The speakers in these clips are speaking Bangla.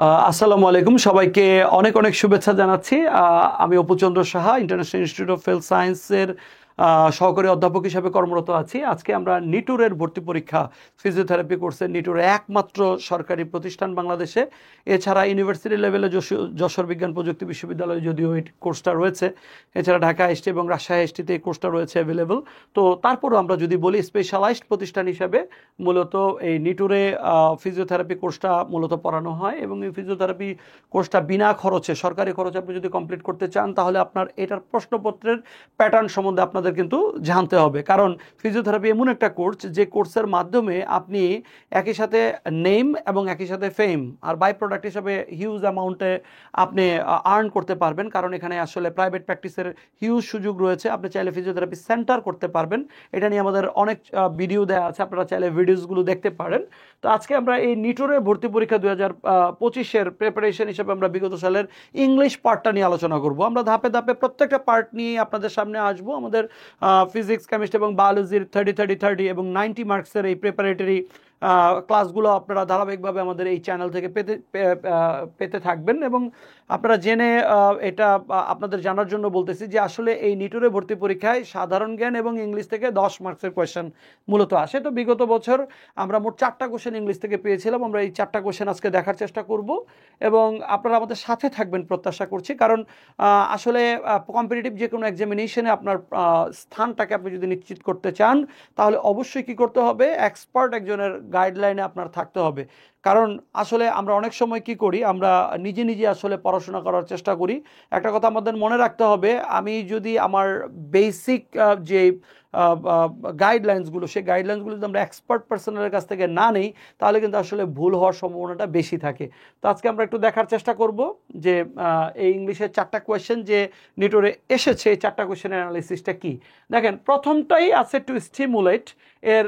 আসসালামু আলাইকুম, সবাইকে অনেক অনেক শুভেচ্ছা জানাচ্ছি। আমি Apuchandra Saha, international institute of health সায়েন্সের সহকারী অধ্যাপক হিসাবে কর্মরত আছি। আজকে আমরা নিটুরের ভর্তি পরীক্ষা, ফিজিওথেরাপি কোর্সের নিটুর একমাত্র সরকারি প্রতিষ্ঠান বাংলাদেশে। এছাড়া ইউনিভার্সিটি লেভেলে যশোর বিজ্ঞান প্রযুক্তি বিশ্ববিদ্যালয়ে যদিও এই কোর্সটা রয়েছে, এছাড়া ঢাকা এসটি এবং রাজশাহী এসটিতে এই কোর্সটা রয়েছে অ্যাভেলেবল। তো তারপরও আমরা যদি বলি স্পেশালাইজড প্রতিষ্ঠান হিসাবে মূলত এই নিটুরে ফিজিওথেরাপি কোর্সটা মূলত পড়ানো হয়, এবং এই ফিজিওথেরাপি কোর্সটা বিনা খরচে, সরকারি খরচে আপনি যদি কমপ্লিট করতে চান তাহলে আপনার এটার প্রশ্নপত্রের প্যাটার্ন সম্বন্ধে আপনাদের কিন্তু জানতে হবে। কারণ ফিজিওথেরাপি এমন একটা কোর্স যে কোর্সের মাধ্যমে আপনি একই সাথে নেম এবং একই সাথে ফেম আর বাই প্রোডাক্ট হিসাবে হিউজ অ্যামাউন্টে আপনি আর্ন করতে পারবেন। কারণ এখানে আসলে প্রাইভেট প্র্যাকটিসের হিউজ সুযোগ রয়েছে। আপনি চাইলে ফিজিওথেরাপি সেন্টার করতে পারবেন। এটা নিয়ে আমাদের অনেক ভিডিও দেওয়া আছে, আপনারা চাইলে ভিডিওসগুলো দেখতে পারেন। তো আজকে আমরা এই নিটুরের ভর্তি পরীক্ষা 2025-এর প্রিপারেশন হিসেবে আমরা বিগত সালের ইংলিশ পার্টটা নিয়ে আলোচনা করব। আমরা ধাপে ধাপে প্রত্যেকটা পার্ট নিয়ে আপনাদের সামনে আসবো। আমাদের ফিজিক্স, কেমিস্ট্রি এবং বায়োলজির 30-30-30 এবং 90 মার্কসের এই প্রিপারেটরি ক্লাসগুলো আপনারা ধারাবাহিকভাবে আমাদের এই চ্যানেল থেকে পেতে থাকবেন। এবং আপনারা জেনে এটা আপনাদের জানার জন্য বলতেছি যে আসলে এই নিটুরে ভর্তি পরীক্ষায় সাধারণ জ্ঞান এবং ইংলিশ থেকে 10 মার্কসের কোয়েশ্চেন মূলত আসে। তো বিগত বছর আমরা মোট 4টা কোয়েশ্চেন ইংলিশ থেকে পেয়েছিলাম। আমরা এই 4টা কোয়েশ্চেন আজকে দেখার চেষ্টা করব এবং আপনারা আমাদের সাথে থাকবেন প্রত্যাশা করছি। কারণ আসলে কম্পিটিটিভ যে কোনো এক্সামিনেশনে আপনার স্থানটাকে আপনি যদি নিশ্চিত করতে চান তাহলে অবশ্যই কি করতে হবে, এক্সপার্ট একজনের গাইডলাইনে আপনার থাকতে হবে। কারণ আসলে আমরা অনেক সময় কি করি, আমরা নিজে নিজে আসলে পড়াশোনা করার চেষ্টা করি। একটা কথা আমাদের মনে রাখতে হবে, আমি যদি আমার বেসিক যে গাইডলাইন্সগুলো, সেই গাইডলাইন্সগুলো যদি আমরা এক্সপার্ট পার্সনের কাছ থেকে না নিই তাহলে কিন্তু আসলে ভুল হওয়ার সম্ভাবনাটা বেশি থাকে। তো আজকে আমরা একটু দেখার চেষ্টা করব যে এই ইংলিশের 4টা কোয়েশ্চেন যে নিটুরে এসেছে, এই 4টা কোয়েশ্চেনের অ্যানালিসিসটা কি। দেখেন, প্রথমটাই আছে টু স্টিমুলেট, এর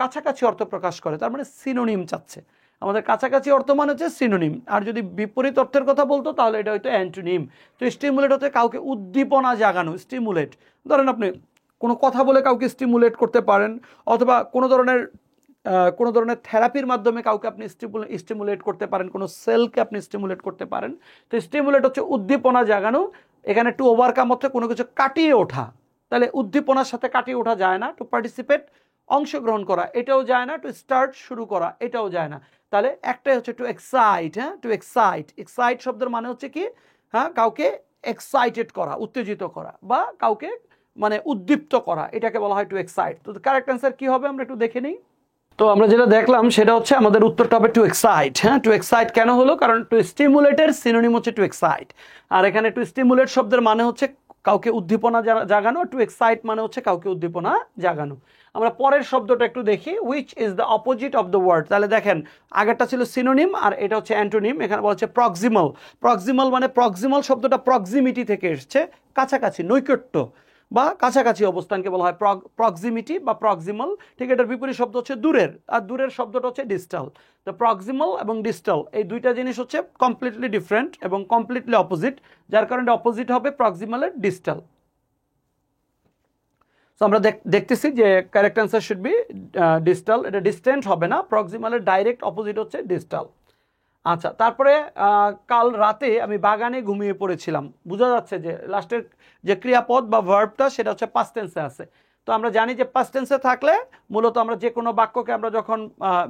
কাছাকাছি অর্থ প্রকাশ করে, তার মানে সিনোনিম চাচ্ছে। আমাদের কাছাকাছি অর্থ মানে হচ্ছে সিনোনিম, আর যদি বিপরীত অর্থের কথা বলতো তাহলে এটা হয়তো অ্যান্টোনিম। তো স্টিমুলেট হচ্ছে কাউকে উদ্দীপনা জাগানো। স্টিমুলেট, ধরেন আপনি কোনো কথা বলে কাউকে স্টিমুলেট করতে পারেন, অথবা কোনো ধরনের থেরাপির মাধ্যমে কাউকে আপনি স্টিমুলেট করতে পারেন, কোনো সেলকে আপনি স্টিমুলেট করতে পারেন। তো স্টিমুলেট হচ্ছে উদ্দীপনা জাগানো। এখানে টু ওভারকাম হচ্ছে কোনো কিছু কাটিয়ে ওঠা, তাহলে উদ্দীপনার সাথে কাটিয়ে ওঠা যায় না। টু পার্টিসিপেট, অংশগ্রহণ করা, এটাও যায় না। টু স্টার্ট, শুরু করা, এটাও যায় না। তাহলে একটাই হচ্ছে টু এক্সাইট। হ্যাঁ, টু এক্সাইট। এক্সাইট শব্দের মানে হচ্ছে কি, হ্যাঁ, কাউকে এক্সাইটেড করা, উত্তেজিত করা, বা কাউকে মানে উদ্দীপ্ত করা, এটাকে বলা হয় টু এক্সাইট। তো কারেক্ট অ্যান্সার কি হবে আমরা একটু দেখে নিই। তো আমরা যেটা দেখলাম সেটা হচ্ছে আমাদের উত্তরটা হবে টু এক্সাইট। হ্যাঁ, টু এক্সাইট কেন হলো, কারণ টু স্টিমুলেটের সিনোনিম হচ্ছে টু এক্সাইট। আর এখানে টু স্টিমুলেট শব্দের মানে হচ্ছে কাউকে উদ্দীপনা জাগানো, টু এক্সাইট মানে হচ্ছে কাউকে উদ্দীপনা জাগানো। আমরা পরের শব্দটা একটু দেখি, which is the opposite of the word. তাহলে দেখেন, আগেরটা ছিল সিনোনিম আর এটা হচ্ছে অ্যান্টোনিম। এখানে বলা হচ্ছে প্রক্সিমাল। প্রক্সিমাল মানে, প্রক্সিমাল শব্দটা প্রক্সিমিটি থেকে এসছে, কাছাকাছি, নৈকট্য বা কাছাকাছি অবস্থানকে বলা হয় প্রক্সিমিটি বা প্রক্সিমাল। ঠিক, এটার বিপরীত শব্দ হচ্ছে দূরের, আর দূরের শব্দটা হচ্ছে ডিস্টাল। তো প্রক্সিমাল এবং ডিস্টাল এই দুইটা জিনিস হচ্ছে কমপ্লিটলি ডিফারেন্ট এবং কমপ্লিটলি অপোজিট, যার কারণে অপোজিট হবে প্রক্সিমালের ডিস্টাল। সো আমরা দেখতেছি যে correct answer should B distal. এটা ডিস্টেন্ট হবে না, প্রক্সিমালের ডাইরেক্ট অপোজিট হচ্ছে ডিস্টাল। আচ্ছা, তারপরে কাল রাতে আমি বাগানে ঘুমিয়ে পড়েছিলাম। বোঝা যাচ্ছে যে লাস্টের যে ক্রিয়াপদ বা ভার্বটা সেটা হচ্ছে পাস্ট টেন্সে আছে। তো আমরা জানি যে পাস্ট টেন্সে থাকলে মূলত আমরা যে কোনো বাক্যকে আমরা যখন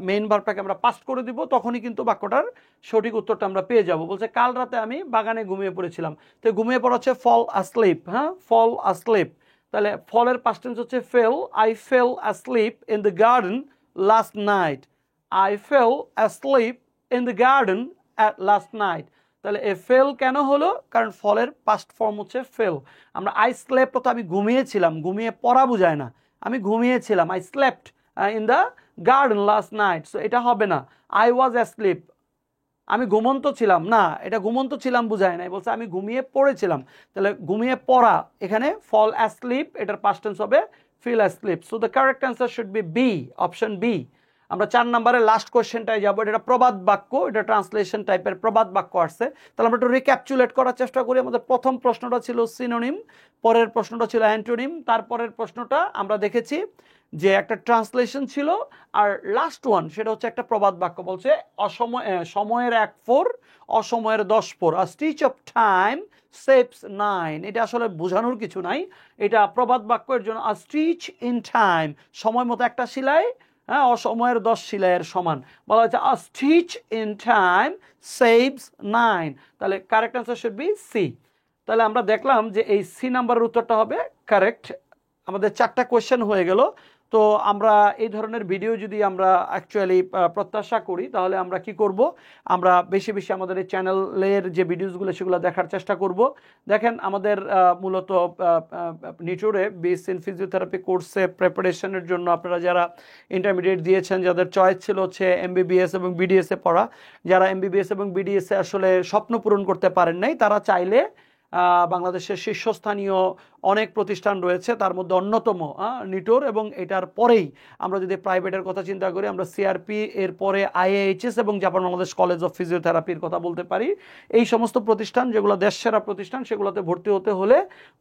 মেইন ভার্বটাকে আমরা পাস্ট করে দিব তখনই কিন্তু বাক্যটার সঠিক উত্তরটা আমরা পেয়ে যাব। বলছে কাল রাতে আমি বাগানে ঘুমিয়ে পড়েছিলাম। তো ঘুমিয়ে পড়া হচ্ছে ফল আসলিপ। হ্যাঁ, ফল আসলিপ। তাহলে ফলের পাস্ট টেন্স হচ্ছে fell. I fell asleep in the garden last night. I fell asleep in the garden at last night. তাহলে এ ফেল কেন হলো, কারণ ফলের পাস্ট ফর্ম হচ্ছে ফেল। আমরা আই স্লেপ্ট তো আমি ঘুমিয়েছিলাম, ঘুমিয়ে পড়া বোঝায় না, আমি ঘুমিয়েছিলাম, I slept in the garden last night. So এটা হবে না। আই ওয়াজ অ্যাসলিপ, আমি ঘুমন্ত ছিলাম না, এটা ঘুমন্ত ছিলাম বুঝায় না, বলছে আমি ঘুমিয়ে পড়েছিলাম। তাহলে ঘুমিয়ে পড়া, এখানে ফল অ্যাসলিপ, এটার পাস্ট টেন্স হবে fell asleep. So the correct answer should be B, option B. আমরা 4 নম্বরের লাস্ট কোয়েশ্চেনটায় যাবো। এটা প্রবাদ বাক্য, এটা ট্রান্সলেশন টাইপের প্রবাদ বাক্য আসছে। তাহলে আমরা একটু রিক্যাপচুলেট করার চেষ্টা করি। আমাদের প্রথম প্রশ্নটা ছিল সিনোনিম, পরের প্রশ্নটা ছিল অ্যান্টোনিম, তারপরের প্রশ্নটা আমরা দেখেছি যে একটা ট্রান্সলেশন ছিল, আর লাস্ট ওয়ান সেটা হচ্ছে একটা প্রবাদ বাক্য। বলছে সময়ের 1 4 অসময়ের 10 4, আ স্টিচ অফ টাইম সেভস 9। এটা আসলে বোঝানোর কিছু নাই, এটা প্রবাদ বাক্যের জন্য। আ স্টিচ ইন টাইম, সময় মতো একটা সেলাই হ্যাঁ অসময়ের 10 সেলাইয়ের সমান। বলা হচ্ছে a stitch in time saves 9। তাহলে correct answer should be C. তাহলে আমরা দেখলাম যে এই সি নাম্বারের উত্তরটা হবে কারেক্ট। আমাদের 4টা কোয়েশ্চেন হয়ে গেল। তো আমরা এই ধরনের ভিডিও যদি আমরা অ্যাকচুয়ালি প্রত্যাশা করি, তাহলে আমরা কি করব, আমরা বেশি বেশি আমাদের এই চ্যানেলের যে ভিডিওসগুলো সেগুলো দেখার চেষ্টা করব। দেখেন আমাদের মূলত নিটোরে বিএসসি ইন ফিজিওথেরাপি কোর্সে প্রিপারেশনের জন্য আপনারা যারা ইন্টারমিডিয়েট দিয়েছেন, যাদের চয়েস ছিল হচ্ছে এমবিবিএস এবং বিডিএসে পড়া, যারা এমবিবিএস এবং বিডিএসে আসলে স্বপ্ন পূরণ করতে পারেন নাই, তারা চাইলে বাংলাদেশের শীর্ষস্থানীয় অনেক প্রতিষ্ঠান রয়েছে, তার মধ্যে অন্যতম নিটোর। এবং এটার পরেই আমরা যদি প্রাইভেটের কথা চিন্তা করি, আমরা সিআরপি, এর পরে আইএইচএস এবং জাপান বাংলাদেশ কলেজ অফ ফিজিওথেরাপির কথা বলতে পারি। এই সমস্ত প্রতিষ্ঠান যেগুলো দেশ সেরা প্রতিষ্ঠান, সেগুলোতে ভর্তি হতে হলে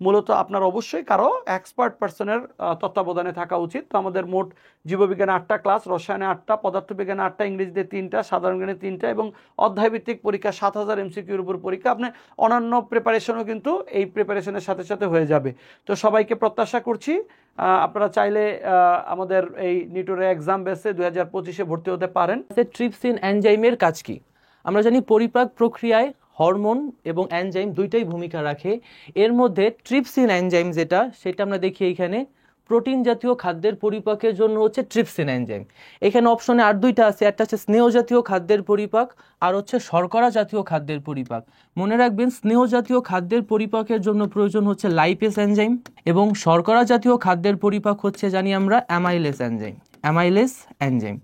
মূলত আপনার অবশ্যই কারো এক্সপার্ট পার্সনের তত্ত্বাবধানে থাকা উচিত। তো আমাদের মোট জীববিজ্ঞানে 8টা ক্লাস, রসায়নে 8টা, পদার্থবিজ্ঞানে 8টা, ইংরেজিতে 3টা, সাধারণ জ্ঞানে 3টা এবং অধ্যায়ভিত্তিক পরীক্ষা 7000 এমসিকিউর উপর পরীক্ষা। আপনি অন্যান্য প্রিপারেশনও কিন্তু এই প্রিপারেশনের সাথে সাথে হয়ে যাবে। তো সবাইকে প্রত্যাশা করছি আপনারা চাইলে আমাদের এই নিটোরে এক্সাম বেসে 2025-এ ভর্তি হতে পারেন। ট্রিপসিন এনজাইমের কাজ কি? আমরা জানি পরিপাক প্রক্রিয়ায় হরমোন এবং এনজাইম দুইটাই ভূমিকা রাখে। এর মধ্যে ট্রিপসিন এনজাইম সেটা আমরা দেখি এখানে প্রোটিন জাতীয় খাদ্যের পরিপাকের জন্য হচ্ছে ট্রিপসিন এনজাইম। এখানে অপশনে আর দুইটা আছে, একটা হচ্ছে স্নেহ জাতীয় খাদ্যের পরিপাক, আর হচ্ছে শর্করা জাতীয় খাদ্যের পরিপাক। মনে রাখবেন, স্নেহ জাতীয় খাদ্যের পরিপাকের জন্য প্রয়োজন হচ্ছে লাইপেস এনজাইম, এবং শর্করা জাতীয় খাদ্যের পরিপাক হচ্ছে জানি আমরা অ্যামাইলেস এনজাইম। Amylase enzyme.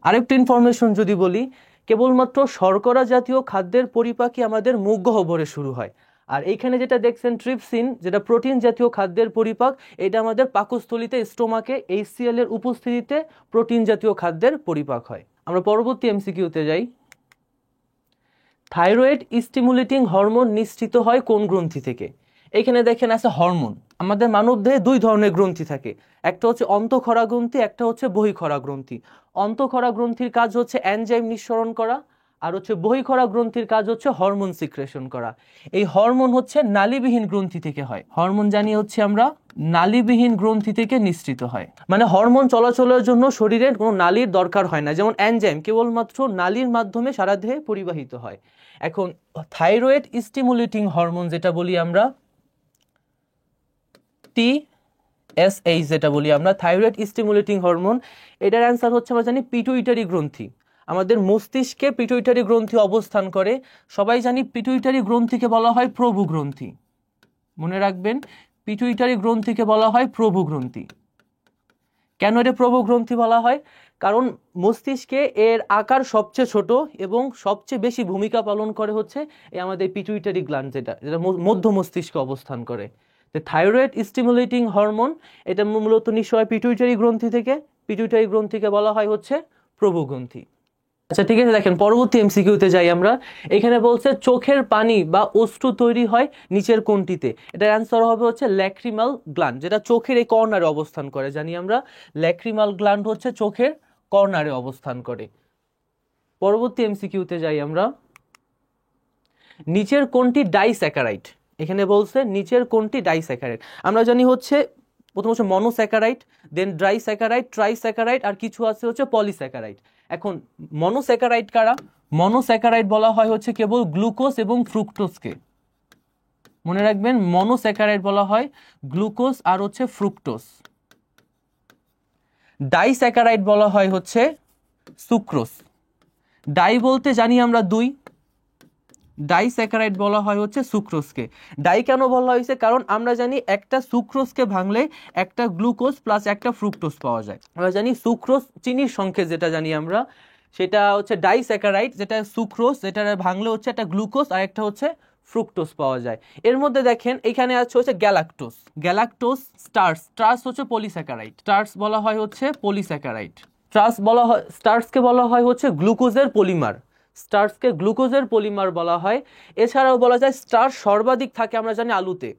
আরেকটা ইনফরমেশন যদি বলি, কেবলমাত্র শর্করা জাতীয় খাদ্যের পরিপাকই আমাদের মুখ গহ্বরে শুরু হয়। আর এইখানে যেটা দেখছেন ট্রিপসিন, যেটা প্রোটিন জাতীয় খাদ্যের পরিপাক, এটা আমাদের পাকস্থলীতে স্টোমাকে HCl এর উপস্থিতিতে প্রোটিন জাতীয় খাদ্যের পরিপাক হয়। আমরা পরবর্তী এমসিকিউতে যাই। থাইরয়েড স্টিমুলেটিং হরমোন নিঃসৃত হয় কোন গ্রন্থি থেকে? এখানে দেখেন আছে হরমোন। আমাদের মানবদেহে 2 ধরনের গ্রন্থি থাকে, একটা হচ্ছে অন্তঃক্ষরা গ্রন্থি, একটা হচ্ছে বহিঃক্ষরা গ্রন্থি। অন্তঃক্ষরা গ্রন্থির কাজ হচ্ছে এনজাইম নিঃসরণ করা, আর হচ্ছে বহিঃক্ষরা গ্রন্থির কাজ হচ্ছে হরমোন সিক্রেশন করা। এই হরমোন হচ্ছে নালীবিহীন গ্রন্থি থেকে হয়। হরমোন জানি হচ্ছে আমরা নালীবিহীন গ্রন্থি থেকে নিঃসৃত হয়। মানে হরমোন চলাচলের জন্য শরীরের কোনো নালীর দরকার হয় না, যেমন এনজাইম কেবলমাত্র নালীর মাধ্যমে সারা দেহে পরিবাহিত হয়। এখন থাইরয়েড স্টিমুলেটিং হরমোন যেটা বলি আমরা TSH, যেটা বলি আমরা থাইরয়েড স্টিমুলেটিং হরমোন, এটার অ্যান্সার হচ্ছে আমরা জানি পিটুইটারি গ্রন্থি। আমাদের মস্তিষ্কে পিটুইটারি গ্রন্থি অবস্থান করে। সবাই জানি পিটুইটারি গ্রন্থিকে বলা হয় প্রভু গ্রন্থি। মনে রাখবেন, পিটুইটারি গ্রন্থিকে বলা হয় প্রভু গ্রন্থি। কেন এটা প্রভু গ্রন্থি বলা হয়? কারণ মস্তিষ্কে এর আকার সবচেয়ে ছোট এবং সবচেয়ে বেশি ভূমিকা পালন করে হচ্ছে এই আমাদের পিটুইটারি গ্ল্যান্ড, যেটা মধ্য মস্তিষ্কে অবস্থান করে। থাইরয়েড স্টিমুলেটিং হরমোন এটা মূলত নিঃসরণ হয় পিটুইটারি গ্রন্থি থেকে। পিটুইটারি গ্রন্থিকে বলা হয় হচ্ছে প্রভু গ্রন্থি। আচ্ছা ঠিক আছে, দেখেন পরবর্তী এমসিকিউতে যাই আমরা। এখানে বলছে চোখের পানি বা অশ্রু তৈরি হয় নিচের কোনটিতে? এটার অ্যান্সার হবে হচ্ছে ল্যাক্রিমাল গ্ল্যান্ড, যেটা চোখের এই কর্নারে অবস্থান করে। জানি আমরা ল্যাক্রিমাল গ্ল্যান্ড হচ্ছে চোখের কর্নারে অবস্থান করে। পরবর্তী এমসিকিউতে যাই আমরা। নিচের কোনটি ডাইস্যাকারাইড? এখানে বলছে নিচের কোনটি ডাইস্যাকারাইড। আমরা জানি হচ্ছে প্রথম হচ্ছে মনোস্যাকারাইড, দেন ড্রাইস্যাকারাইড, ট্রাইস্যাকারাইড, আর কিছু আছে হচ্ছে পলিস্যাকারাইড। এখন মনোস্যাকারাইড কারা? মনোস্যাকারাইড বলা হয় হচ্ছে কেবল গ্লুকোজ এবং ফ্রুক্টোজকে। মনে রাখবেন, মনোস্যাকারাইড বলা হয় গ্লুকোজ আর হচ্ছে ফ্রুক্টোজ। ডাইস্যাকারাইড বলা হয় হচ্ছে সুক্রোজ। ডাই বলতে জানি আমরা 2, ডাইস্যাকারাইড বলা হয় হচ্ছে সুক্রোজকে। ডাই কেন বলা হয়েছে? কারণ আমরা জানি একটা সুক্রোজকে ভাঙলে একটা গ্লুকোজ প্লাস একটা ফ্রুক্টোজ পাওয়া যায়। আমরা জানি সুক্রোজ চিনির সংকেত, যেটা জানি আমরা সেটা হচ্ছে ডাইস্যাকারাইড, যেটা সুক্রোজ, যেটা ভাঙলে হচ্ছে একটা গ্লুকোজ আর একটা হচ্ছে ফ্রুক্টোজ পাওয়া যায়। এর মধ্যে দেখেন এখানে আছে হচ্ছে গ্যালাক্টোজ, গ্যালাক্টোজ, স্টার্চ, স্টার্চ হচ্ছে পলিস্যাকারাইড, স্টার্চ বলা হয় হচ্ছে পলিস্যাকারাইড। স্টার্চকে বলা হয় হচ্ছে গ্লুকোজের পলিমার, স্টার্চকে গ্লুকোজের পলিমার বলা হয়। এছাড়াও বলা যায় স্টার্চ সর্বাধিক থাকে আমরা জানি আলুতে,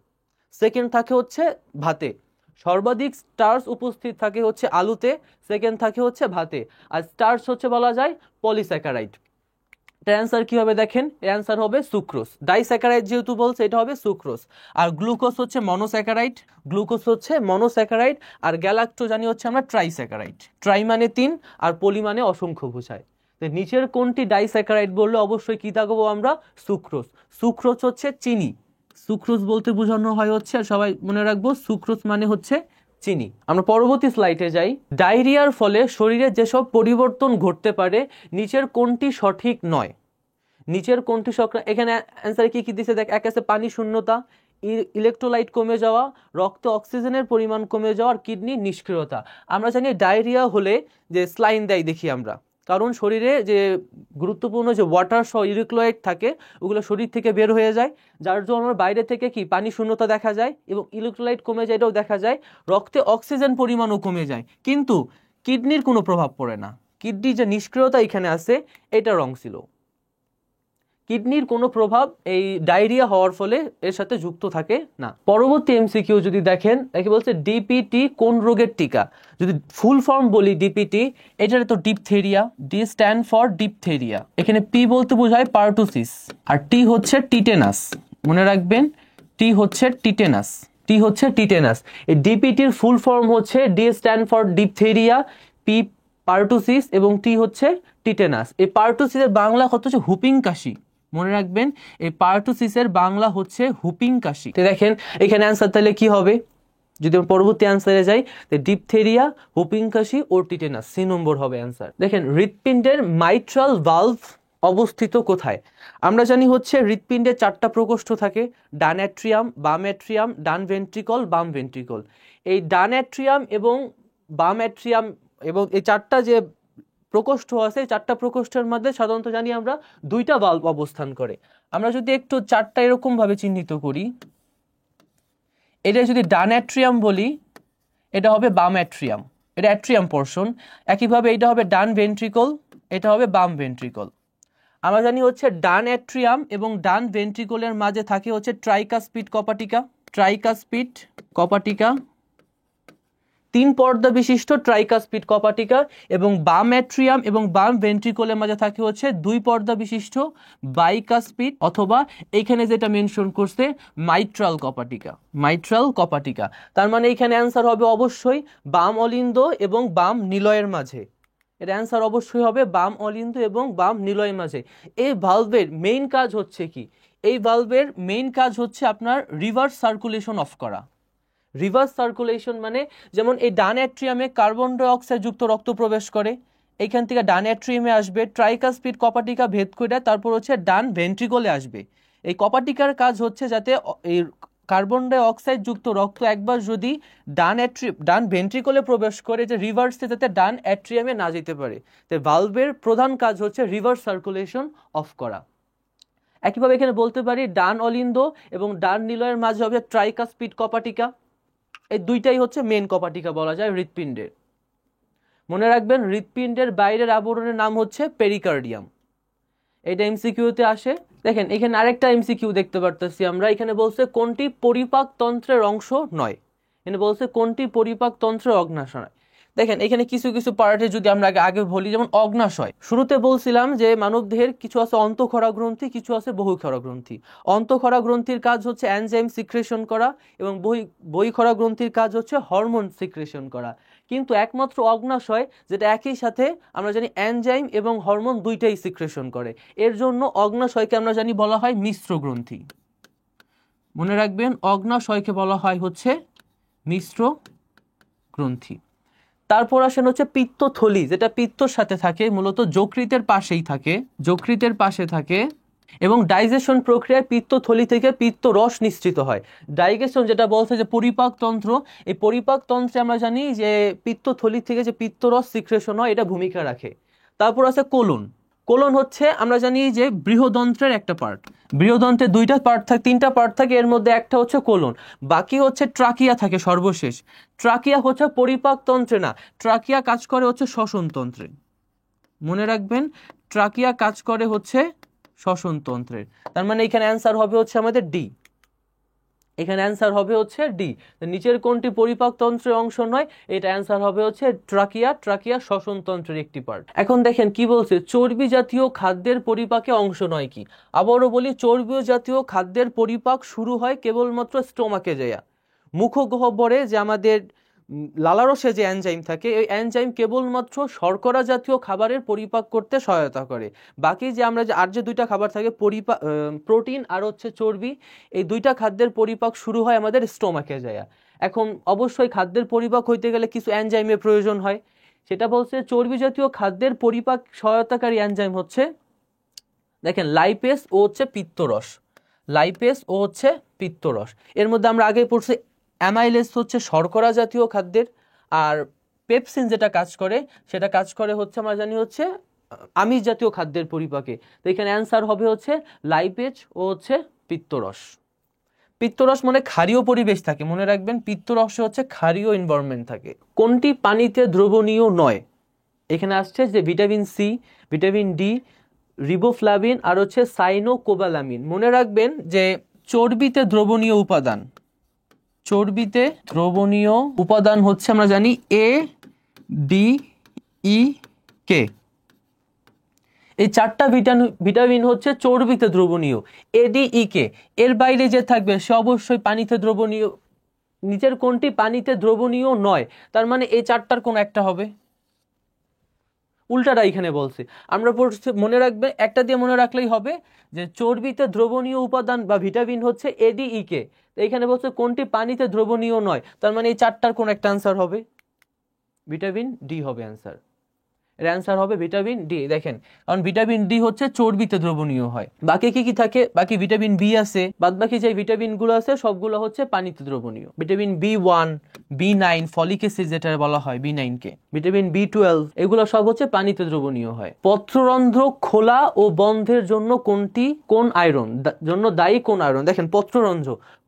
সেকেন্ড থাকে হচ্ছে ভাতে। সর্বাধিক স্টার্চ উপস্থিত থাকে হচ্ছে আলুতে, সেকেন্ড থাকে হচ্ছে ভাতে। আর স্টার্চ হচ্ছে বলা যায় পলিস্যাকারাইড। এটার অ্যান্সার কি হবে দেখেন, এর অ্যান্সার হবে সুক্রোজ। ডাইস্যাকারাইড যেহেতু বলছে এটা হবে সুক্রোজ। আর গ্লুকোজ হচ্ছে মনোস্যাকারাইড, গ্লুকোজ হচ্ছে মনোস্যাকারাইড। আর গ্যালাক্টো জানি হচ্ছে আমরা ট্রাইস্যাকারাইড। ট্রাই মানে 3 আর পলি মানে অসংখ্য বোঝায়। তো নিচের কোনটি ডাইস্যাকারাইড বললে অবশ্যই কি থাকবো আমরা, সুক্রোজ। সুক্রোজ হচ্ছে চিনি, সুক্রোজ বলতে বোঝানো হয় হচ্ছে, সবাই মনে রাখবো সুক্রোজ মানে হচ্ছে চিনি। আমরা পরবর্তী স্লাইডে যাই। ডায়রিয়ার ফলে শরীরে যেসব পরিবর্তন ঘটতে পারে নিচের কোনটি সঠিক নয়, নিচের কোনটি সঠিক। এখানে অ্যান্সারে কি কি দিছে দেখ, এক আছে পানি শূন্যতা, ইলেকট্রোলাইট কমে যাওয়া, রক্তে অক্সিজেনের পরিমাণ কমে যাওয়া, আর কিডনি নিষ্ক্রিয়তা। আমরা জানি ডায়রিয়া হলে যে স্লাইন দেয় দেখি আমরা, কারণ শরীরে যে গুরুত্বপূর্ণ যে ওয়াটার সহ ইলেকট্রোলাইট থাকে ওগুলো শরীর থেকে বের হয়ে যায়, যার জন্য বাইরে থেকে কি পানি শূন্যতা দেখা যায় এবং ইলেকট্রোলাইট কমে যায়, এটাও দেখা যায়। রক্তে অক্সিজেন পরিমাণও কমে যায়, কিন্তু কিডনির কোনো প্রভাব পড়ে না। কিডনি যে নিষ্ক্রিয়তা এখানে আছে এটা রং ছিল, কিডনির কোনো প্রভাব এই ডায়রিয়া হওয়ার ফলে এর সাথে যুক্ত থাকে না। পরবর্তী এমসিকিউ যদি দেখেন, একে বলছে ডিপিটি কোন রোগের টিকা। যদি ফুল ফর্ম বলি ডিপিটি, এটার তো diphtheria, D stand for diphtheria. এখানে পি বলতে বোঝায় পার্টুসিস, আর টি হচ্ছে টিটেনাস। মনে রাখবেন টি হচ্ছে টিটেনাস, টি হচ্ছে টিটেনাস। এই ডিপিটির ফুল ফর্ম হচ্ছে D stand for diphtheria, P pertussis এবং টি হচ্ছে টিটেনাস। এই পার্টুসিসের বাংলা কত হচ্ছে হুপিং কাশি। মনে রাখবেন এই পার্টুসিসের বাংলা হচ্ছে হুপিং কাশি। তো দেখেন এখানে অ্যান্সার তাহলে কি হবে, যদি আমরা পরবর্তী অ্যান্সারে যাই, ডিপথেরিয়া, হুপিং কাশি ও টিটেনাস, সি নম্বর হবে অ্যান্সার। দেখেন হৃৎপিণ্ডের মাইট্রাল ভালভ অবস্থিত কোথায়। আমরা জানি হচ্ছে হৃৎপিণ্ডে 4টা প্রকোষ্ঠ থাকে, ডান অ্যাট্রিয়াম, বাম অ্যাট্রিয়াম, ডান ভেন্ট্রিকল, বাম ভেন্ট্রিকল। এই ডান অ্যাট্রিয়াম এবং বাম অ্যাট্রিয়াম এবং এই 4টা যে প্রকোষ্ঠ আছে, 4টা প্রকোষ্ঠের মধ্যে সাধারণত জানি আমরা 2টা ভালভ অবস্থান করে। আমরা যদি একটু 4টা এরকম ভাবে চিহ্নিত করি, এটা যদি ডান অ্যাট্রিয়াম বলি এটা হবে বাম অ্যাট্রিয়াম, এটা অ্যাট্রিয়াম পোর্শন। একইভাবে এটা হবে ডান ভেন্ট্রিকল, এটা হবে বাম ভেন্ট্রিকল। আমরা জানি হচ্ছে ডান অ্যাট্রিয়াম এবং ডান ভেন্ট্রিকলের মাঝে থাকে হচ্ছে ট্রাইকাসপিড কপাটিকা, ট্রাইকাসপিড কপাটিকা, 3 পর্দা বিশিষ্ট ট্রাইকাসপিড কপাটিকা। এবং বাম অ্যাট্রিয়াম এবং বাম ভেন্ট্রিকলের মাঝে থাকে হচ্ছে 2 পর্দা বিশিষ্ট বাইকাসপিড, অথবা এখানে যেটা মেনশন করছে মাইট্রাল কপাটিকা, মাইট্রাল কপাটিকা। তার মানে এখানে অ্যান্সার হবে অবশ্যই বাম অলিন্দ এবং বাম নিলয়ের মাঝে। এর অ্যান্সার অবশ্যই হবে বাম অলিন্দ এবং বাম নিলয়ের মাঝে। এই ভালভের মেইন কাজ হচ্ছে কি, এই ভালভের মেইন কাজ হচ্ছে আপনার রিভার্স সার্কুলেশন অফ করা। রিভার্স সার্কুলেশন মানে যেমন এই ডান অ্যাট্রিয়ামে কার্বন ডাই অক্সাইড যুক্ত রক্ত প্রবেশ করে, এইখান থেকে ডান অ্যাট্রিয়ামে আসবে, ট্রাইকাসপিড কপাটিকা ভেদ করে তারপর হচ্ছে ডান ভেন্ট্রিকলে আসবে। এই কপাটিকার কাজ হচ্ছে যাতে এই কার্বন ডাই অক্সাইড যুক্ত রক্ত একবার যদি ডান ভেন্ট্রিকলে প্রবেশ করে, যে রিভার্সে যাতে ডান অ্যাট্রিয়ামে না যেতে পারে। তো ভালভের প্রধান কাজ হচ্ছে রিভার্স সার্কুলেশন অফ করা। একইভাবে এখানে বলতে পারি ডান অলিন্দ এবং ডান নিলয়ের মাঝে হবে ট্রাইকাসপিড কপাটিকা। এই 2টাই হচ্ছে মেন কপাটিকা বলা যায় হৃৎপিণ্ডের। মনে রাখবেন হৃৎপিণ্ডের বাইরের আবরণের নাম হচ্ছে পেরিকার্ডিয়াম। এটা এমসিকিউতে আসে। দেখেন এখানে আরেকটা এমসিকিউ দেখতে পারতেছি আমরা, এখানে বলছে কোনটি পরিপাক তন্ত্রের অংশ নয়। এখানে বলছে কোনটি পরিপাক তন্ত্রের অগ্নাশয় নয়। দেখেন এখানে কিছু কিছু পার্টে যদি আমরা আগে বলি, যেমন অগ্নাশয়, শুরুতে বলছিলাম যে মানবদেহের কিছু আছে অন্তঃক্ষরা গ্রন্থি, কিছু আছে বহিঃক্ষরা গ্রন্থি। অন্তঃক্ষরা গ্রন্থির কাজ হচ্ছে এনজাইম সিক্রেশন করা এবং বহিঃক্ষরা গ্রন্থির কাজ হচ্ছে হরমোন সিক্রেশন করা। কিন্তু একমাত্র অগ্নাশয় যেটা একই সাথে আমরা জানি এনজাইম এবং হরমোন 2টাই সিক্রেশন করে, এর জন্য অগ্নাশয়কে আমরা জানি বলা হয় মিশ্র গ্রন্থি। মনে রাখবেন অগ্নাশয়কে বলা হয় হচ্ছে মিশ্র গ্রন্থি। তারপর আসেন হচ্ছে পিত্তথলি, যেটা পিত্তর সাথে থাকে, মূলত যকৃতের পাশেই থাকে, যকৃতের পাশে থাকে এবং ডাইজেশন প্রক্রিয়ায় পিত্তথলি থেকে পিত্ত রস নিঃসৃত হয়। ডাইজেশন যেটা বলছে যে পরিপাক তন্ত্র, এই পরিপাক তন্ত্রে আমরা জানি যে পিত্তথলি থেকে যে পিত্তরস সিক্রেশন হয় এটা ভূমিকা রাখে। তারপর আছে কোলন, কোলন হচ্ছে আমরা জানি যে বৃহদন্ত্রের একটা পার্ট, বৃহদন্ত্রের তিনটা পার্ট থাকে, এর মধ্যে একটা হচ্ছে কোলন, বাকি হচ্ছে ট্রাকিয়া থাকে সর্বশেষ। ট্রাকিয়া হচ্ছে পরিপাক তন্ত্রে না, ট্রাকিয়া কাজ করে হচ্ছে শ্বসন তন্ত্রে, মনে রাখবেন ট্রাকিয়া কাজ করে হচ্ছে শ্বসন তন্ত্রের। তার মানে এখানে অ্যান্সার হবে হচ্ছে আমাদের ডি, এখানে অ্যান্সার হবে হচ্ছে ডি। নিচের কোনটি পরিপাক তন্ত্রের অংশ নয়, এটা অ্যান্সার হবে হচ্ছে ট্রাকিয়া, ট্রাকিয়া শ্বসন তন্ত্রের একটি পার্ট। এখন দেখেন কি বলছে, চর্বি জাতীয় খাদ্যের পরিপাকে অংশ নয় কি। আবারও বলি, চর্বি জাতীয় খাদ্যের পরিপাক শুরু হয় কেবলমাত্র স্টোমাকে যায়, মুখগহ্বরে যে আমাদের লালারসে যে এনজাইম থাকে, এই এনজাইম কেবলমাত্র শর্করা জাতীয় খাবারের পরিপাক করতে সহায়তা করে। বাকি যে আমরা যে দুইটা খাবার থাকে প্রোটিন আর হচ্ছে চর্বি, এই দুইটা খাদ্যের পরিপাক শুরু হয় আমাদের স্টোমাকে যায়। এখন অবশ্যই খাদ্যের পরিপাক হইতে গেলে কিছু এনজাইমের প্রয়োজন হয়, সেটা বলছে চর্বি জাতীয় খাদ্যের পরিপাক সহায়তাকারী এনজাইম হচ্ছে দেখেন লাইপেস ও হচ্ছে পিত্তরস, লাইপেস ও হচ্ছে পিত্তরস। এর মধ্যে আমরা আগে পড়ছি অ্যামাইলেস হচ্ছে শর্করা জাতীয় খাদ্যের, আর পেপসিন যেটা কাজ করে সেটা কাজ করে হচ্ছে আমরা জানি হচ্ছে আমিষ জাতীয় খাদ্যের পরিপাকে। তো এখানে অ্যান্সার হবে হচ্ছে লাইপেজ ও হচ্ছে পিত্তরস। পিত্তরস মানে ক্ষারীয় পরিবেশ থাকে, মনে রাখবেন পিত্তরসে হচ্ছে ক্ষারীয় এনভায়রনমেন্ট থাকে। কোনটি পানিতে দ্রবণীয় নয়, এখানে আসছে যে vitamin C, vitamin D, riboflavin আর হচ্ছে সাইনোকোবালামিন। মনে রাখবেন যে চর্বিতে দ্রবণীয় উপাদান, চর্বিতে দ্রবণীয় উপাদান হচ্ছে আমরা জানি এ, ডি, ই, কে। এই চারটা ভিটামিন হচ্ছে চর্বিতে দ্রবণীয়, এ, ডি, ই, কে। এর বাইরে যে থাকবে সে অবশ্যই পানিতে দ্রবণীয়। নিচের কোনটি পানিতে দ্রবণীয় নয়, তার মানে এই চারটার কোন একটা হবে, উল্টাটা এখানে বলছে। আমরা মনে রাখবে, একটা দিয়ে মনে রাখলেই হবে যে চর্বিতে দ্রবণীয় উপাদান বা ভিটামিন হচ্ছে এডিইকে। এখানে বলছে কোনটি পানিতে দ্রবণীয় নয়, তার মানে এই চারটার কোন একটা অ্যান্সার হবে, ভিটামিন ডি হবে অ্যান্সার। এর অ্যান্সার হবে ভিটামিন ডি। দেখেন, কারণ ভিটামিন ডি হচ্ছে চর্বিতে দ্রবণীয় হয়। বাকি কি কি থাকে, বাকি ভিটামিন বি আছে, বাদ বাকি যে ভিটামিনগুলো আছে সবগুলো হচ্ছে পানিতে দ্রবণীয়। ভিটামিন বি1, বি9, ফলিক অ্যাসিড যেটা বলা হয় বি9 কে, ভিটামিন বি12, এগুলো সব হচ্ছে পানিতে দ্রবণীয় হয়। পত্ররন্ধ্র খোলা ও বন্ধের জন্য কোন আয়রন জন্য দায়ী, কোন আয়রন? দেখেন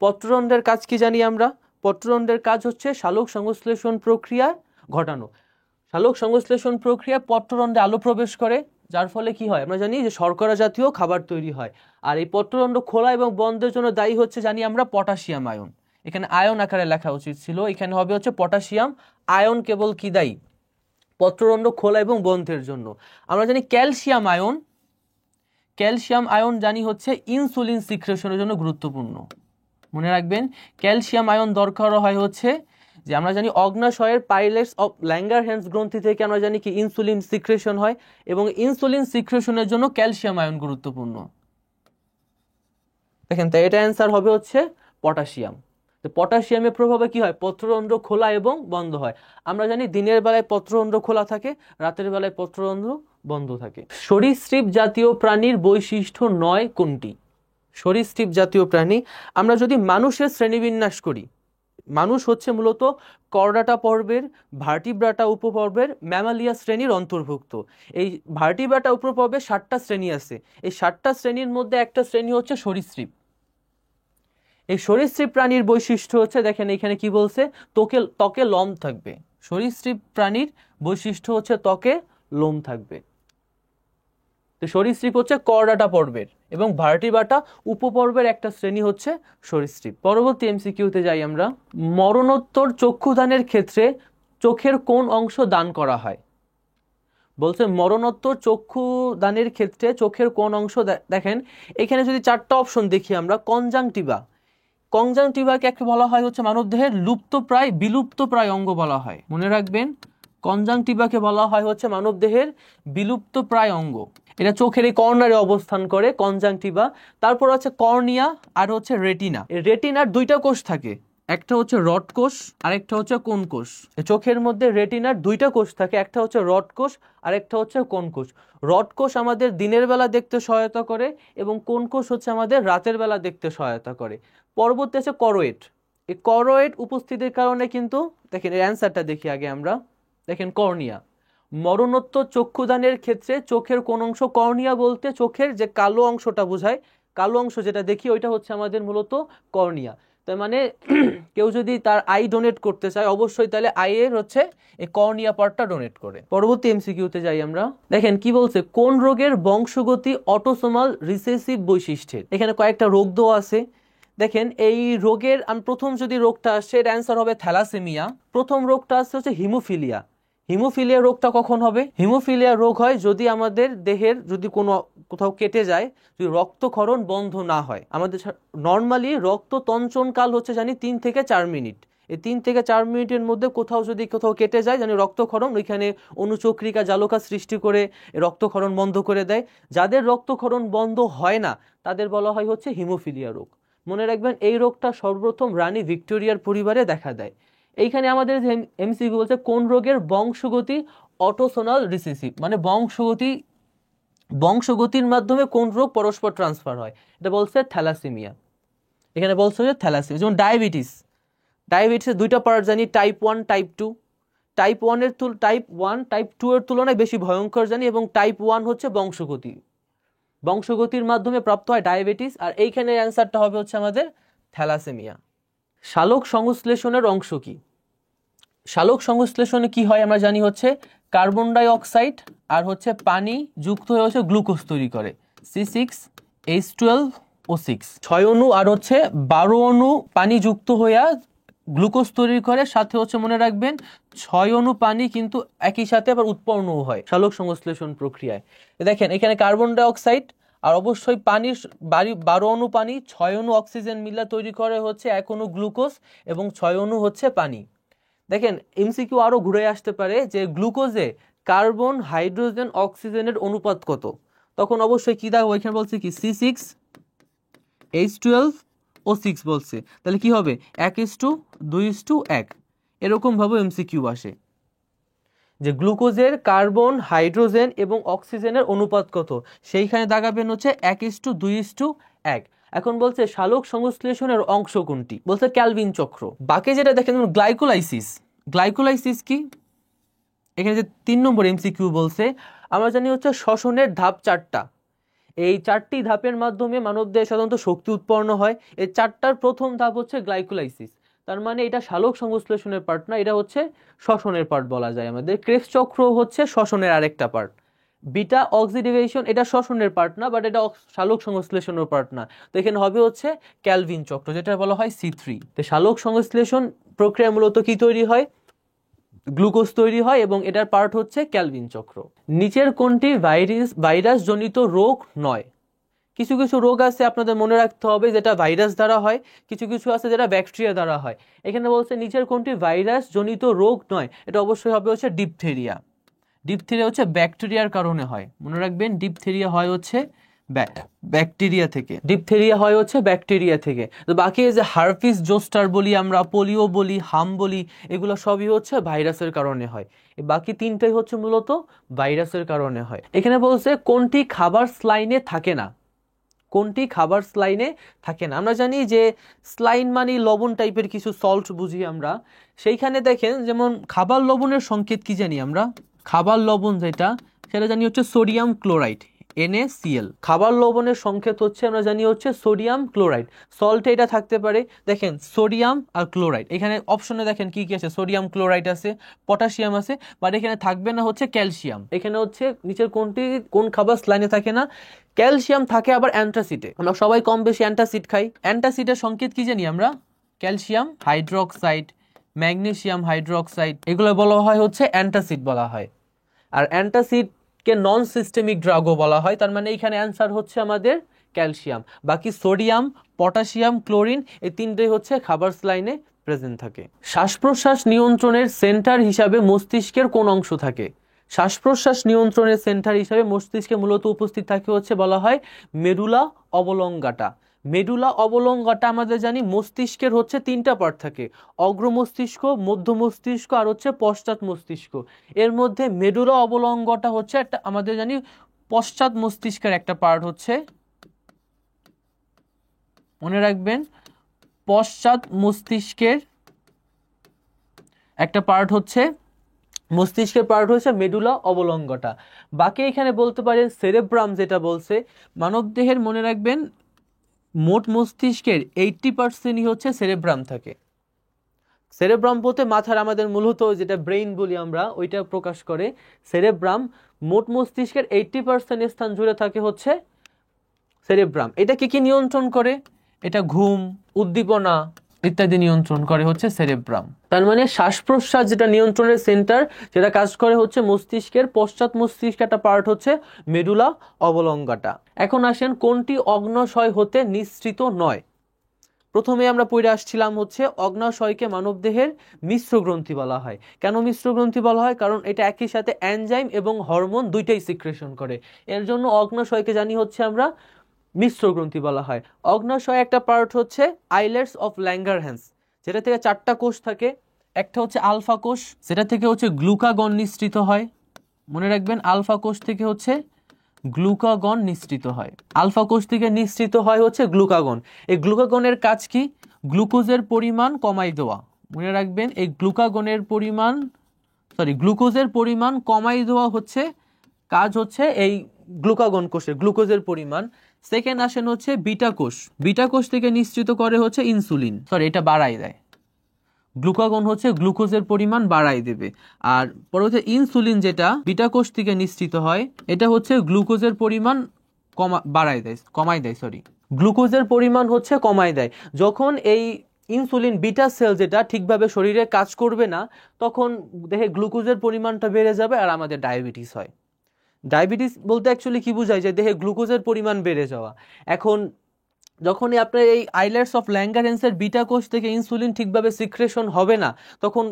পত্ররন্ধ্রের কাজ কি জানি আমরা, পত্ররন্ধ্রের কাজ হচ্ছে সালোক সংশ্লেষণ প্রক্রিয়া ঘটানো। সালোক সংশ্লেষণ প্রক্রিয়া পত্ররন্ধ্রে আলো প্রবেশ করে, যার ফলে কি হয় আমরা জানি যে শর্করা জাতীয় খাবার তৈরি হয়। আর এই পত্ররন্ধ্র খোলা এবং বন্ধের জন্য দায়ী হচ্ছে জানি আমরা পটাশিয়াম আয়ন। এখানে আয়ন আকারে লেখা উচিত ছিল, এখানে হবে হচ্ছে পটাশিয়াম আয়ন কেবল কি দায়ী পত্ররন্ধ্র খোলা এবং বন্ধের জন্য। আমরা জানি ক্যালসিয়াম আয়ন জানি হচ্ছে ইনসুলিন সিক্রেশনের জন্য গুরুত্বপূর্ণ। মনে রাখবেন ক্যালসিয়াম আয়ন দরকার হয় হচ্ছে যে আমরা জানি অগ্নাশয়ের পাইলেটস অফ ল্যাঙ্গারহ্যান্স গ্রন্থি থেকে আমরা জানি কি ইনসুলিন সিক্রেশন হয়, এবং ইনসুলিন সিক্রেশনের জন্য ক্যালসিয়াম আয়ন গুরুত্বপূর্ণ। দেখেন, তাই এটা অ্যান্সার হবে হচ্ছে পটাশিয়াম। তো পটাশিয়ামের প্রভাবে কি হয়, পত্ররন্ধ্র খোলা এবং বন্ধ হয়। আমরা জানি দিনের বেলায় পত্ররন্ধ্র খোলা থাকে, রাতের বেলায় পত্ররন্ধ্র বন্ধ থাকে। সরীসৃপ জাতীয় প্রাণীর বৈশিষ্ট্য নয় কোনটি? সরীসৃপ জাতীয় প্রাণী, আমরা যদি মানুষের শ্রেণীবিন্যাস করি, মানুষ হচ্ছে মূলত কর্ডাটা পর্বের ভার্টিব্রাটা উপপর্বের ম্যামালিয়া শ্রেণীর অন্তর্ভুক্ত। এই ভার্টিব্রাটা উপপর্বে 7টা শ্রেণী আছে, এই 7টা শ্রেণীর মধ্যে একটা শ্রেণী হচ্ছে সরীসৃপ। এই সরীসৃপ প্রাণীর বৈশিষ্ট্য হচ্ছে, দেখেন এখানে কি বলছে, ত্বকে লোম থাকবে। সরীসৃপ প্রাণীর বৈশিষ্ট্য হচ্ছে ত্বকে লোম থাকবে। তো সরীসৃপ হচ্ছে কর্ডাটা পর্বের এবং ভার্টিব্রাটা উপপর্বের একটা শ্রেণী হচ্ছে সরীসৃপ। পরবর্তী এমসিকিউতে যাই আমরা। মরণোত্তর চক্ষুদানের ক্ষেত্রে চোখের কোন অংশ দান করা হয়? বলছে মরণোত্তর চক্ষুদানের ক্ষেত্রে চোখের কোন অংশ, দেখেন এখানে যদি 4টা অপশন দেখি আমরা, কনজাংটিভাকে একটা বলা হয় হচ্ছে মানবদেহের বিলুপ্তপ্রায় অঙ্গ বলা হয়। মনে রাখবেন কনজাংটিভাকে বলা হয় হচ্ছে মানবদেহের বিলুপ্তপ্রায় অঙ্গ। এটা চোখের এই কর্নারে অবস্থান করে কনজাংটিভা। তারপর আছে কর্নিয়া আর হচ্ছে রেটিনা। এই রেটিনার 2টা কোষ থাকে, একটা হচ্ছে রড কোষ আর একটা হচ্ছে কোন কোষ। চোখের মধ্যে রেটিনার 2টা কোষ থাকে, একটা হচ্ছে রড কোষ আর একটা হচ্ছে কোন কোষ। রড কোষ আমাদের দিনের বেলা দেখতে সহায়তা করে এবং কোন কোষ হচ্ছে আমাদের রাতের বেলা দেখতে সহায়তা করে। পরবর্তী আছে করোয়েড। এই করোয়েড উপস্থিতির কারণে কিন্তু দেখেন এর অ্যান্সারটা দেখি আগে আমরা। দেখেন কর্নিয়া, মরণোত্তর চক্ষুদানের ক্ষেত্রে চোখের কোন অংশ, কর্নিয়া বলতে চোখের যে কালো অংশটা বোঝায়, কালো অংশ যেটা দেখি ওইটা হচ্ছে আমাদের মূলত কর্নিয়া। তার মানে কেউ যদি তার আই ডোনেট করতে চায় অবশ্যই তাহলে আইয়ের হচ্ছে এই কর্নিয়া পার্টটা ডোনেট করে। পরবর্তী এমসিকিউতে যাই আমরা। দেখেন কি বলছে, কোন রোগের বংশগতি অটোসোমাল রিসেসিভ বৈশিষ্ট্যের। এখানে কয়েকটা রোগ দেওয়া আছে। দেখেন এই রোগের আমি প্রথম যদি রোগটা আসছে এর অ্যান্সার হবে থ্যালাসেমিয়া। প্রথম রোগটা আসছে হচ্ছে হিমোফিলিয়া। হিমোফিলিয়া রোগটা কখন হবে? হিমোফিলিয়া রোগ হয় যদি আমাদের দেহের যদি কোনো কোথাও কেটে যায়, যদি রক্তক্ষরণ বন্ধ না হয়। আমাদের নর্মালি রক্ত তঞ্চনকাল হচ্ছে জানি 3 থেকে 4 মিনিট। এই 3 থেকে 4 মিনিটের মধ্যে কোথাও যদি কোথাও কেটে যায় জানি রক্তক্ষরণ, ওইখানে অনুচক্রিকা জালকা সৃষ্টি করে রক্তক্ষরণ বন্ধ করে দেয়। যাদের রক্তক্ষরণ বন্ধ হয় না তাদের বলা হয় হচ্ছে হিমোফিলিয়া রোগ। মনে রাখবেন এই রোগটা সর্বপ্রথম রানী ভিক্টোরিয়ার পরিবারে দেখা দেয়। এইখানে আমাদের এমসিকিউ বলছে কোন রোগের বংশগতি অটোসোনাল রিসেসিভ, মানে বংশগতির মাধ্যমে কোন রোগ পরস্পর ট্রান্সফার হয়, এটা বলছে থ্যালাসেমিয়া। এখানে বলছে যে থ্যালাসেমিয়া। যেমন ডায়াবেটিসের দুইটা পার্ট জানি, টাইপ 1 টাইপ 2। টাইপ 1 টাইপ 2 এর তুলনায় বেশি ভয়ঙ্কর জানি, এবং টাইপ 1 হচ্ছে বংশগতির মাধ্যমে প্রাপ্ত হয় ডায়াবেটিস, আর এইখানে অ্যান্সারটা হবে হচ্ছে আমাদের থ্যালাসেমিয়া। সালোক সংশ্লেষণের অংশ কি? সালোক সংশ্লেষণে কি হয় আমরা জানি হচ্ছে কার্বন ডাই অক্সাইড আর হচ্ছে পানি যুক্ত হয়ে হচ্ছে গ্লুকোজ তৈরি করে, C6H12O6। 6 অণু আর হচ্ছে 12 অণু পানি যুক্ত হইয়া গ্লুকোজ তৈরি করে, সাথে হচ্ছে মনে রাখবেন 6 অণু পানি কিন্তু একই সাথে আবার উৎপন্নও হয় সালোক সংশ্লেষণ প্রক্রিয়ায়। দেখেন এখানে কার্বন ডাই অক্সাইড আর অবশ্যই পানির 12 অণু পানি, 6 অণু অক্সিজেন মিলা তৈরি করে হচ্ছে 1 অণু গ্লুকোজ এবং 6 অণু হচ্ছে পানি। দেখেন এমসিকিউ আরো ঘুরে আসতে পারে যে গ্লুকোজে কার্বন হাইড্রোজেন অক্সিজেনের অনুপাত কত, তখন অবশ্যই কি দেখো এখানে বলছে কি C6H12O6 বলছে, তাহলে কি হবে 1:2:1। এরকম ভাবে এমসিকিউ আসে যে গ্লুকোজের কার্বন হাইড্রোজেন এবং অক্সিজেনের অনুপাত কত, সেইখানে দাগাবেন হচ্ছে 1:2:1। এখন বলছে সালোক সংশ্লেষণের অংশ কোনটি, বলছে ক্যালভিন চক্র। বাকি যেটা দেখেন গ্লাইকোলাইসিস কি, এখানে যে 3 নম্বর এমসিকিউ বলছে আমরা জানি হচ্ছে শ্বসনের ধাপ 4টা। এই 4টি ধাপের মাধ্যমে মানবদেহে সাধারণত শক্তি উৎপন্ন হয়। এই 4টার প্রথম ধাপ হচ্ছে গ্লাইকোলাইসিস। তার মানে এটা সালোক সংশ্লেষণের পার্ট না, এটা হচ্ছে শ্বসনের পার্ট বলা যায়। আমাদের ক্রেবস চক্র হচ্ছে শ্বসনের আরেকটা পার্ট। বিটা অক্সিডেশন এটা শ্বসনের পার্ট না, বাট এটা সালোক সংশ্লেষণের পার্ট না। তো এখানে হবে হচ্ছে ক্যালভিন চক্র, যেটা বলা হয় C3। তো সালোক সংশ্লেষণ প্রক্রিয়া মূলত কি তৈরি হয়, গ্লুকোজ তৈরি হয়, এবং এটার পার্ট হচ্ছে ক্যালভিন চক্র। নিচের কোনটি ভাইরাস জনিত রোগ নয়? কিছু কিছু রোগ আছে আপনাদের মনে রাখতে হবে যেটা ভাইরাস দ্বারা হয়, কিছু কিছু আছে যেটা ব্যাকটেরিয়া দ্বারা হয়। এখানে বলছে নিচের কোনটি ভাইরাস জনিত রোগ নয়, এটা অবশ্যই হবে হচ্ছে ডিপথেরিয়া। ডিপথেরিয়া হচ্ছে ব্যাকটেরিয়ার কারণে হয়, মনে রাখবেন ডিপথেরিয়া হয় হচ্ছে ব্যাকটেরিয়া থেকে। তো বাকি যে হার্পিস জোস্টার বলি আমরা, পোলিও বলি, হাম বলি, এগুলো সবই হচ্ছে ভাইরাসের কারণে হয়। বাকি 3টাই হচ্ছে মূলত ভাইরাসের কারণে হয়। এখানে বলছে কোনটি খাবার স্লাইনে থাকে না। আমরা জানি যে স্লাইন মানে লবণ টাইপের কিছু সল্ট বুঝি আমরা। সেইখানে দেখেন যেমন খাবার লবণের সংকেত কি জানি আমরা, খাবার লবণ যেটা সেটা জানি হচ্ছে সোডিয়াম ক্লোরাইড, NaCl। খাবার লবণের সংকেত হচ্ছে আমরা জানি হচ্ছে সোডিয়াম ক্লোরাইড। সল্টে এটা থাকতে পারে, দেখেন সোডিয়াম আর ক্লোরাইড। এখানে অপশনে দেখেন কি কি আছে, সোডিয়াম ক্লোরাইড আছে, পটাশিয়াম আছে, বাট এখানে থাকবে না হচ্ছে ক্যালসিয়াম। এখানে হচ্ছে নিচের কোন খাবার স্লাইনে থাকে না, ক্যালসিয়াম থাকে আবার অ্যান্টাসিডে। আমরা সবাই কম বেশি অ্যান্টাসিড খাই। অ্যান্টাসিডের সংকেত কি জানি আমরা, ক্যালসিয়াম হাইড্রোক্সাইড, ম্যাগনেসিয়াম হাইড্রোক্সাইড, এগুলো বলা হয় হচ্ছে অ্যান্টাসিড বলা হয়। আর অ্যান্টাসিডকে নন সিস্টেমিক ড্রাগও বলা হয়। তার মানে এখানে অ্যান্সার হচ্ছে আমাদের ক্যালসিয়াম। বাকি সোডিয়াম, পটাশিয়াম, ক্লোরিন এই 3টাই হচ্ছে খাবার স্লাইনে প্রেজেন্ট থাকে। শ্বাস প্রশ্বাস নিয়ন্ত্রণের সেন্টার হিসাবে মস্তিষ্কের কোন অংশ থাকে? শ্বাস প্রশ্বাস নিয়ন্ত্রণের সেন্টার হিসাবে মস্তিষ্কে মূলত উপস্থিত থাকে হচ্ছে বলা হয় মেডুলা অবলঙ্গাটা। মেডুলা অবলঙ্গাটা আমাদের জানি মস্তিষ্কের হচ্ছে 3টা পার্ট থাকে, অগ্র মস্তিষ্ক, মধ্য মস্তিষ্ক আর হচ্ছে পশ্চাৎ মস্তিষ্ক। এর মধ্যে মেডুলা অবলঙ্গটা হচ্ছে একটা আমাদের জানি পশ্চাৎ মস্তিষ্কের একটা পার্ট হচ্ছে, মনে রাখবেন পশ্চাৎ মস্তিষ্কের একটা পার্ট হচ্ছে মস্তিষ্কের পার্ট হচ্ছে মেডুলা অবলঙ্গটা। বাকি এখানে বলতে পারেন সেরেব্রাম, যেটা বলছে মানবদেহের, মনে রাখবেন মোট মস্তিষ্কের 80%ই হচ্ছে সেরেব্রাম থাকে। সেরেব্রাম বলতে মাথার আমাদের মূলত যেটা ব্রেইন বলি আমরা, ওইটা প্রকাশ করে। সেরেব্রাম মোট মস্তিষ্কের 80% স্থান জুড়ে থাকে হচ্ছে সেরেব্রাম। এটা কি কি নিয়ন্ত্রণ করে? এটা ঘুম, উদ্দীপনা ইত্যাদি নিয়ন্ত্রণ করে হচ্ছে সেরেব্রাম। তার মানে শ্বাস প্রশ্বাস যেটা নিয়ন্ত্রণের সেন্টার, যেটা কাজ করে হচ্ছে মস্তিষ্কের পশ্চাৎ মস্তিষ্কের একটা পার্ট হচ্ছে মেডুলা অবলঙ্গাটা। এখন আসেন কোনটি অগ্ন্যাশয় হতে নিঃসৃত নয়। প্রথমে আমরা পড়ে আসছিলাম হচ্ছে অগ্ন্যাশয়কে মানবদেহের মিশ্র গ্রন্থি বলা হয়। কেন মিশ্র গ্রন্থি বলা হয়? কারণ এটা একই সাথে এনজাইম এবং হরমোন দুইটাই সিক্রেশন করে, এর জন্য অগ্ন্যাশয়কে জানি হচ্ছে আমরা মিশ্র গ্রন্থি বলা হয়। অগ্ন্যাশয় একটা পার্ট হচ্ছে আইলেটস অফ ল্যাঙ্গারহ্যান্স, যেটা থেকে 4টা কোষ থাকে। একটা হচ্ছে আলফা কোষ, যেটা থেকে হচ্ছে গ্লুকাগন নিঃসৃত হয়। মনে রাখবেন আলফা কোষ থেকে হচ্ছে গ্লুকাগন নিঃসৃত হয়। আলফা কোষ থেকে নিঃসৃত হয় হচ্ছে গ্লুকাগন। এই গ্লুকাগনের কাজ কি? গ্লুকোজের পরিমাণ কমাই দেওয়া। মনে রাখবেন এই গ্লুকোজের পরিমাণ কমাই দেওয়া হচ্ছে কাজ হচ্ছে এই গ্লুকাগন কোষের, গ্লুকোজের পরিমাণ। সেকেন্ড আসেন হচ্ছে বিটা কোষ। বিটা কোষ থেকে নিঃসৃত করে হচ্ছে ইনসুলিন, এটা বাড়াই দেয়। গ্লুকাগন হচ্ছে গ্লুকোজের পরিমাণ বাড়াই দেবে। আর পরবর্তী ইনসুলিন যেটা বিটা কোষ থেকে নিঃসৃত হয়, এটা হচ্ছে গ্লুকোজের পরিমাণ কমাই দেয়। গ্লুকোজের পরিমাণ হচ্ছে কমাই দেয়। যখন এই ইনসুলিন বিটা সেল যেটা ঠিকভাবে শরীরে কাজ করবে না, তখন দেহে গ্লুকোজের পরিমাণটা বেড়ে যাবে আর আমাদের ডায়াবেটিস হয়। ডায়াবেটিস বলতে অ্যাকচুয়ালি কি বোঝায়? যে দেহে গ্লুকোজের পরিমাণ বেড়ে যাওয়া। এখন যখনই আপনার এই আইলেটস অফ ল্যাঙ্গারহ্যান্সের বিটা কোষ থেকে ইনসুলিন ঠিকভাবে সিক্রেশন হবে না, তখন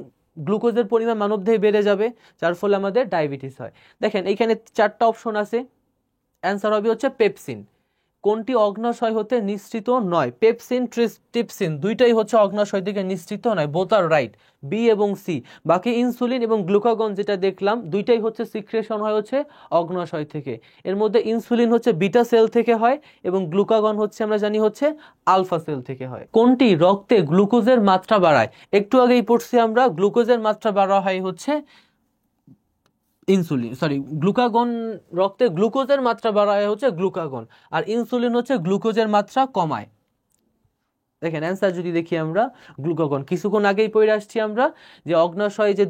গ্লুকোজের পরিমাণ মানবদেহে বেড়ে যাবে, যার ফলে আমাদের ডায়াবেটিস হয়। দেখেন এইখানে 4টা অপশন আছে, অ্যান্সার হবে হচ্ছে পেপসিন। কোনটি অগ্ন্যাশয় হতে নিঃসৃত নয়? পেপসিন, ট্রিপসিন দুইটাই হচ্ছে অগ্ন্যাশয় থেকে নিঃসৃত নয়, বোথ আর রাইট, বি এবং সি। বাকি ইনসুলিন এবং গ্লুকাগন যেটা দেখলাম, দুইটাই হচ্ছে সিক্রেশন হয় হচ্ছে অগ্ন্যাশয় থেকে। এর মধ্যে ইনসুলিন হচ্ছে বিটা সেল থেকে হয় এবং গ্লুকাগন হচ্ছে আমরা জানি হচ্ছে আলফা সেল থেকে হয়। কোনটি রক্তে গ্লুকোজের মাত্রা বাড়ায়? একটু আগেই পড়ছি আমরা, গ্লুকোজের মাত্রা বাড়া হয় হচ্ছে গ্লুকাগন। রক্তে গ্লুকোজের মাত্রা বাড়ায় হচ্ছে গ্লুকাগন, আর ইনসুলিন হচ্ছে গ্লুকোজের মাত্রা কমায়। দেখেন অ্যান্সার যদি দেখি আমরা, গ্লুকাগন। কিছুক্ষণ আগেই পড়ে আসছি আমরা যে অগ্ন্যাশয়ে যে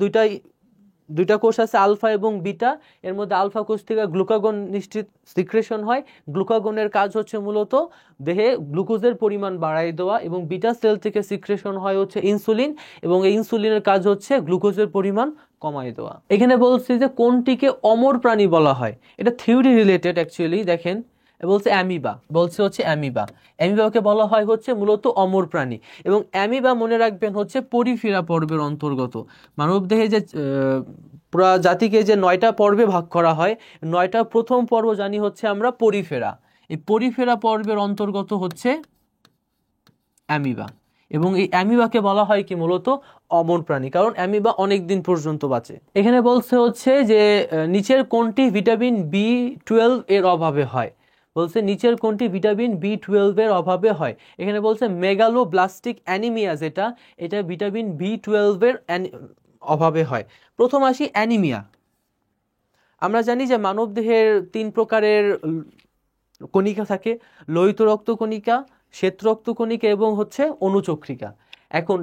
দুইটা কোষ আছে আলফা এবং বিটা, এর মধ্যে আলফা কোষ থেকে গ্লুকাগন সিক্রেশন হয়। গ্লুকাগনের কাজ হচ্ছে মূলত দেহে গ্লুকোজের পরিমাণ বাড়াই দেওয়া, এবং বিটা সেল থেকে সিক্রেশন হয় হচ্ছে ইনসুলিন, এবং এই ইনসুলিনের কাজ হচ্ছে গ্লুকোজের পরিমাণ কমাই দেওয়া। এখানে বলছি যে কোনটিকে অমর প্রাণী বলা হয়, এটা থিওরি রিলেটেড অ্যাকচুয়ালি। দেখেন বলছে অ্যামিবা, অ্যামিবাকে বলা হয় হচ্ছে মূলত অমর প্রাণী। এবং অ্যামিবা মনে রাখবেন হচ্ছে পরিফেরা পর্বের অন্তর্গত। মানবদেহে যে পুরা জাতিকে যে 9টা পর্বে ভাগ করা হয়, 9টা প্রথম পর্ব জানি হচ্ছে আমরা পরিফেরা। এই পরিফেরা পর্বের অন্তর্গত হচ্ছে অ্যামিবা, এবং এই অ্যামিবাকে বলা হয় কি মূলত অমর প্রাণী, কারণ অ্যামিবা অনেক দিন পর্যন্ত বাঁচে। এখানে বলছে হচ্ছে যে নিচের কোনটি ভিটামিন B12 এর অভাবে হয়? বলছে নিচের কোনটি ভিটামিন B12 এর অভাবে হয়? এখানে বলছে মেগালোব্লাস্টিক অ্যানিমিয়া, এটা ভিটামিন B12 এর অভাবে হয়। প্রথম আসি অ্যানিমিয়া। আমরা জানি যে মানবদেহের 3 প্রকারের কণিকা থাকে, লোহিত রক্ত কণিকা, শ্বেত রক্ত কণিকা এবং হচ্ছে অনুচক্রিকা। এখন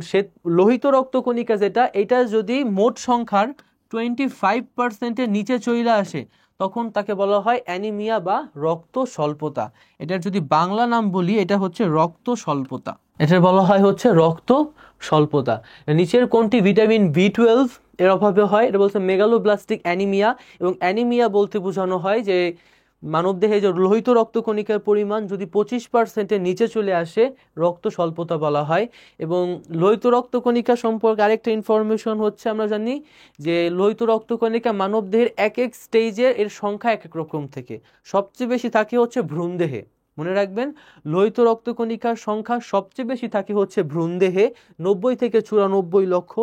লোহিত রক্ত কণিকা যেটা, এটা যদি মোট সংখ্যার 25%-এর নিচে চলে আসে, তখন তাকে বলা হয় অ্যানিমিয়া বা রক্ত স্বল্পতা। এটার যদি বাংলা নাম বলি, এটা হচ্ছে রক্ত স্বল্পতা। এটা বলা হয় হচ্ছে রক্ত স্বল্পতা। নিচের কোনটি ভিটামিন B12 এর অভাবে হয়? এটা বলছে মেগালোব্লাস্টিক অ্যানিমিয়া, এবং অ্যানিমিয়া বলতে বোঝানো হয় যে মানবদেহে যে লোহিত রক্তকণিকার পরিমাণ যদি 25%-এর নিচে চলে আসে, রক্ত স্বল্পতা বলা হয়। এবং লোহিত রক্তকণিকা সম্পর্কে আরেকটা ইনফরমেশন হচ্ছে, আমরা জানি যে লোহিত রক্তকণিকা মানবদেহের এক এক স্টেজের এর সংখ্যা এক এক রকম থেকে। সবচেয়ে বেশি থাকে হচ্ছে ভ্রূণদেহে। মনে রাখবেন লোহিত রক্তকণিকার সংখ্যা সবচেয়ে বেশি থাকে হচ্ছে ভ্রূণদেহে, 90 থেকে 94 লক্ষ।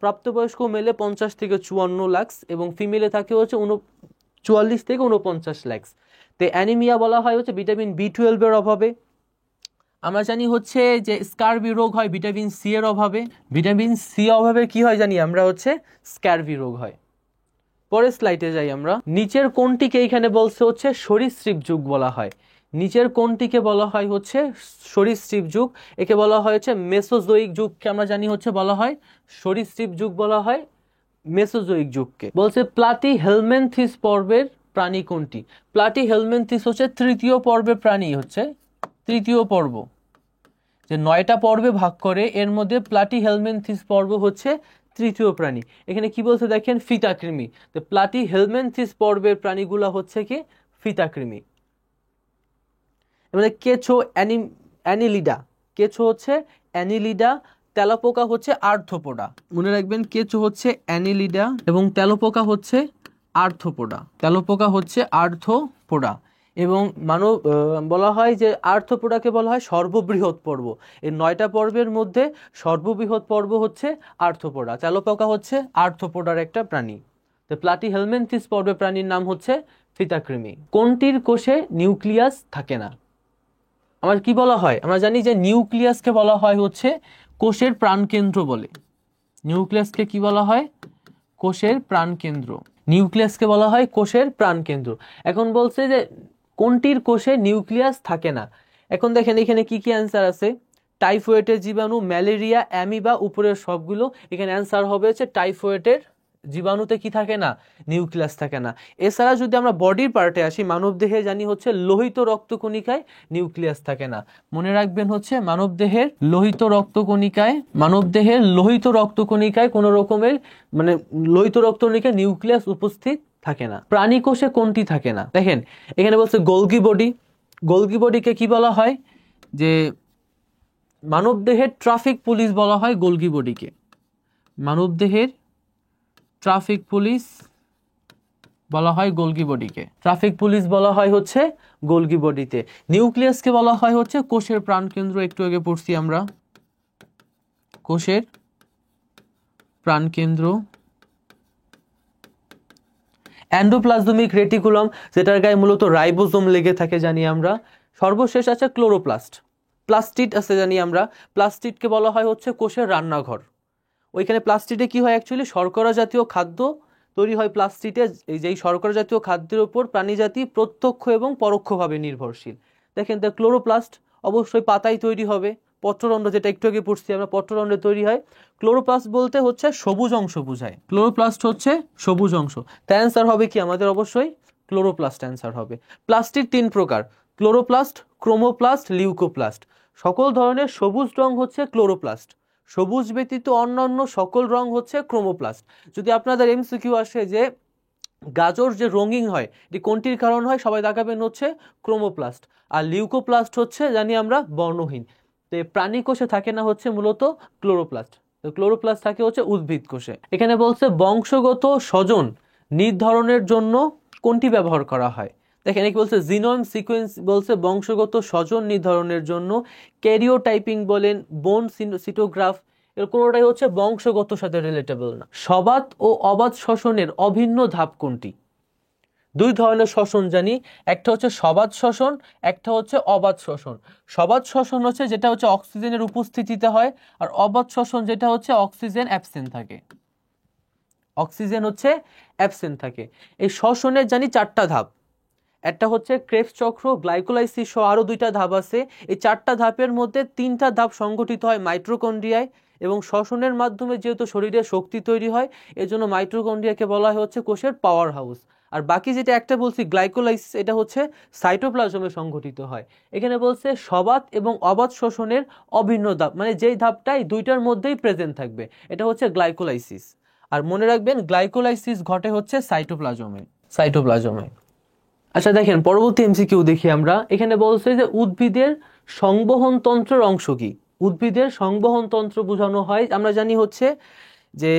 প্রাপ্তবয়স্ক মেলে 50 থেকে 54 লাখ, এবং ফিমেলে থাকে হচ্ছে 44 থেকে 49 লাখ। তো অ্যানিমিয়া বলা হয় হচ্ছে ভিটামিন B12 এর অভাবে। আমরা জানি হচ্ছে যে স্কারভি রোগ হয় ভিটামিন সি এর অভাবে। ভিটামিন সি অভাবে কি হয় জানি আমরা, হচ্ছে স্কারভি রোগ হয়। পরের স্লাইডে যাই আমরা। নিচের কোনটিকে এখানে বলছে হচ্ছে সরীসৃপ যুগ বলা হয়। নিচের কোনটিকে বলা হয় হচ্ছে সরীসৃপ যুগ। একে বলা হয় হচ্ছে মেসোজোইক যুগকে আমরা জানি হচ্ছে বলা হয় সরীসৃপ যুগ বলা হয় মেসোজোইক যুগকে। বলছে প্লাটি হেলমেন্থিস পর্বের প্রাণী কোনটি? প্লাটি হেলমেন্থিস হচ্ছে তৃতীয় পর্বের প্রাণী, হচ্ছে তৃতীয় পর্ব, যে 9টা পর্বে ভাগ করে এর মধ্যে প্লাটি হেলমেন্থিস পর্ব হচ্ছে তৃতীয় প্রাণী। এখানে কি বলছে দেখেন, ফিতাকৃমি। তো প্লাটি হেলমেন্থিস পর্বের প্রাণীগুলো হচ্ছে কি ফিতাকৃমি। মানে কেঁচো অ্যানিলিডা, কেঁচো হচ্ছে অ্যানিলিডা, তেলাপোকা হচ্ছে আর্থ্রোপোডা। মনে রাখবেন কেঁচো হচ্ছে অ্যানিলিডা এবং তেলাপোকা হচ্ছে আর্থ্রোপোডা। তেলাপোকা হচ্ছে আর্থ্রোপোডা এবং বলা হয় যে আর্থ্রোপোডাকে বলা হয় সর্ববৃহৎ পর্ব। এই 9টা পর্বের মধ্যে সর্ববৃহৎ পর্ব হচ্ছে আর্থ্রোপোডা। তেলাপোকা হচ্ছে আর্থ্রোপোডার একটা প্রাণী। তো প্লাটি হেলমেন্থিস পর্বের প্রাণীর নাম হচ্ছে ফিতাকৃমি। কোনটির কোষে নিউক্লিয়াস থাকে না? আমরা কি বলা হয়, আমরা জানি যে নিউক্লিয়াসকে বলা হয় হচ্ছে কোষের প্রাণকেন্দ্র বলে। নিউক্লিয়াসকে কি বলা হয়? কোষের প্রাণকেন্দ্র। নিউক্লিয়াসকে বলা হয় কোষের প্রাণকেন্দ্র। এখন বলছে যে কোনটির কোষে নিউক্লিয়াস থাকে না। এখন দেখেন এখানে কি কি অ্যান্সার আছে। টাইফয়েডের জীবাণু, ম্যালেরিয়া, অ্যামিবা, উপরের সবগুলো। এখানে অ্যান্সার হবে হচ্ছে টাইফয়েডের জীবাণুতে কি থাকে না? নিউক্লিয়াস থাকে না। এছাড়া যদি আমরা বডির পার্টে আসি, মানবদেহে জানি হচ্ছে লোহিত রক্তকণিকায় নিউক্লিয়াস থাকে না। মনে রাখবেন হচ্ছে মানবদেহের লোহিত রক্তকণিকায় কোনো রকমের মানে লোহিত রক্তকণিকায় নিউক্লিয়াস উপস্থিত থাকে না। প্রাণী কোষে কোনটি থাকে না? দেখেন এখানে বলছে গোলগি বডি। গোলগি বডিকে কি বলা হয়? যে মানবদেহের ট্রাফিক পুলিশ বলা হয় গোলগি বডিকে। মানবদেহের ট্রাফিক পুলিশ বলা হয় গোলগি বডিকে। ট্রাফিক পুলিশ বলা হয় হচ্ছে গোলগি বডিতে। নিউক্লিয়াসকে বলা হয় হচ্ছে কোষের প্রাণকেন্দ্র। একটু আগে পড়ছি আমরা কোষের প্রাণকেন্দ্র। এন্ডোপ্লাজমিক রেটিকুলাম, যেটার গায়ে মূলত রাইবোজোম লেগে থাকে জানি আমরা। সর্বশেষ আছে ক্লোরোপ্লাস্ট। প্লাস্টিড আছে জানি আমরা। প্লাস্টিডকে বলা হয় হচ্ছে কোষের রান্নাঘর। ওইখানে প্লাস্টিডে কি হয়, অ্যাকচুয়ালি শর্করা জাতীয় খাদ্য তৈরি হয় প্লাস্টিডে। যেই শর্করা জাতীয় খাদ্যের উপর প্রাণীজাতি প্রত্যক্ষ এবং পরোক্ষভাবে নির্ভরশীল। দেখেন দ্য ক্লোরোপ্লাস্ট অবশ্যই পাতায় তৈরি হবে। পত্ররন্ধ্র, যেটা একটু আগে পড়ছি আমরা, পত্ররন্ধ্রে তৈরি হয়। ক্লোরোপ্লাস্ট বলতে হচ্ছে সবুজ অংশ বোঝায়। ক্লোরোপ্লাস্ট হচ্ছে সবুজ অংশ। তাই অ্যান্সার হবে কি আমাদের? অবশ্যই ক্লোরোপ্লাস্ট অ্যান্সার হবে। প্লাস্টিড 3 প্রকার: ক্লোরোপ্লাস্ট, ক্রোমোপ্লাস্ট, লিউকোপ্লাস্ট। সকল ধরনের সবুজ রং হচ্ছে ক্লোরোপ্লাস্ট। সবুজ ব্যতীত অন্যান্য সকল রং হচ্ছে ক্রোমোপ্লাস্ট। যদি আপনাদের এমসিকিউ আসে যে গাজর যে রঙিন হয় এটি কোনটির কারণ হয়, সবাই দেখাবেন হচ্ছে ক্রোমোপ্লাস্ট। আর লিউকোপ্লাস্ট হচ্ছে জানি আমরা বর্ণহীন। তো প্রাণী কোষে থাকে না হচ্ছে মূলত ক্লোরোপ্লাস্ট। তো ক্লোরোপ্লাস্ট থাকে হচ্ছে উদ্ভিদ কোষে। এখানে বলছে বংশগত স্বজন নির্ধারণের জন্য কোনটি ব্যবহার করা হয়? দেখেন কি বলছে, জিনোম সিকোয়েন্স বলছে বংশগত স্বজন নির্ধারণের জন্য। ক্যারিওটাইপিং বলেন, বোন সিটোগ্রাফ, এর কোনোটাই হচ্ছে বংশগত সাথে রিলেটেবল না। সবাত ও অবাত শ্বসনের অভিন্ন ধাপ কোনটি? 2 ধরনের শ্বসন জানি, একটা হচ্ছে সবাত শ্বসন, একটা হচ্ছে অবাত শ্বসন। সবাত শ্বসন হচ্ছে যেটা হচ্ছে অক্সিজেনের উপস্থিতিতে হয়, আর অবাত শ্বসন যেটা হচ্ছে অক্সিজেন অ্যাবসেন্ট থাকে। অক্সিজেন হচ্ছে অ্যাবসেন্ট থাকে। এই শ্বসনের জানি 4টা ধাপ। একটা হচ্ছে ক্রেবস চক্র, গ্লাইকোলাইসিস সহ আরো 2টা ধাপ আছে। এই 4টা ধাপের মধ্যে 3টা ধাপ সংগঠিত হয় মাইটোকন্ড্রিয়ায়, এবং শ্বসনের মাধ্যমে যেহেতু শরীরে শক্তি তৈরি হয় এজন্য মাইটোকন্ড্রিয়াকে বলা হয় হচ্ছে কোষের পাওয়ার হাউস। আর বাকি যেটা একটা বলছি গ্লাইকোলাইসিস, এটা হচ্ছে সাইটোপ্লাজমে সংগঠিত হয়। এখানে বলছে সবাত এবং অবাত শ্বসনের অভিন্ন ধাপ, মানে যেই ধাপটাই 2টার মধ্যেই প্রেজেন্ট থাকবে, এটা হচ্ছে গ্লাইকোলাইসিস। আর মনে রাখবেন গ্লাইকোলাইসিস ঘটে হচ্ছে সাইটোপ্লাজমে। আচ্ছা দেখেন পরবর্তী এমসিকিউ দেখি আমরা। এখানে বলছে যে উদ্ভিদের সংবহন তন্ত্রের অংশ কি? উদ্ভিদের সংবহন তন্ত্র বোঝানো হয়, আমরা জানি হচ্ছে যে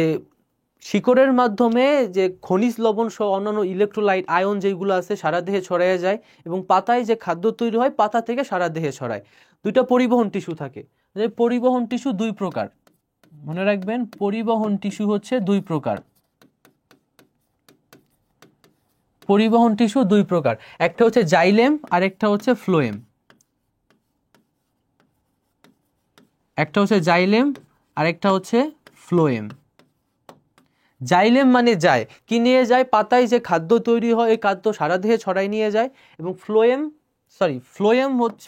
শিকড়ের মাধ্যমে যে খনিজ লবণ সহ অন্যান্য ইলেকট্রোলাইট আয়ন যেগুলো আছে সারা দেহে ছড়ায় যায়, এবং পাতায় যে খাদ্য তৈরি হয় পাতা থেকে সারা দেহে ছড়ায়। 2টা পরিবহন টিস্যু থাকে। পরিবহন টিস্যু 2 প্রকার, মনে রাখবেন পরিবহন টিস্যু হচ্ছে 2 প্রকার। পরিবহন টিস্যু 2 প্রকার, একটা হচ্ছে জাইলেম আর একটা হচ্ছে ফ্লোয়েম। একটা হচ্ছে জাইলেম আর একটা হচ্ছে ফ্লোয়েম। জাইলেম মানে যায়, কি নিয়ে যায়? পাতায় যে খাদ্য তৈরি হয় এই খাদ্য সারা দেহে ছড়াই নিয়ে যায়। এবং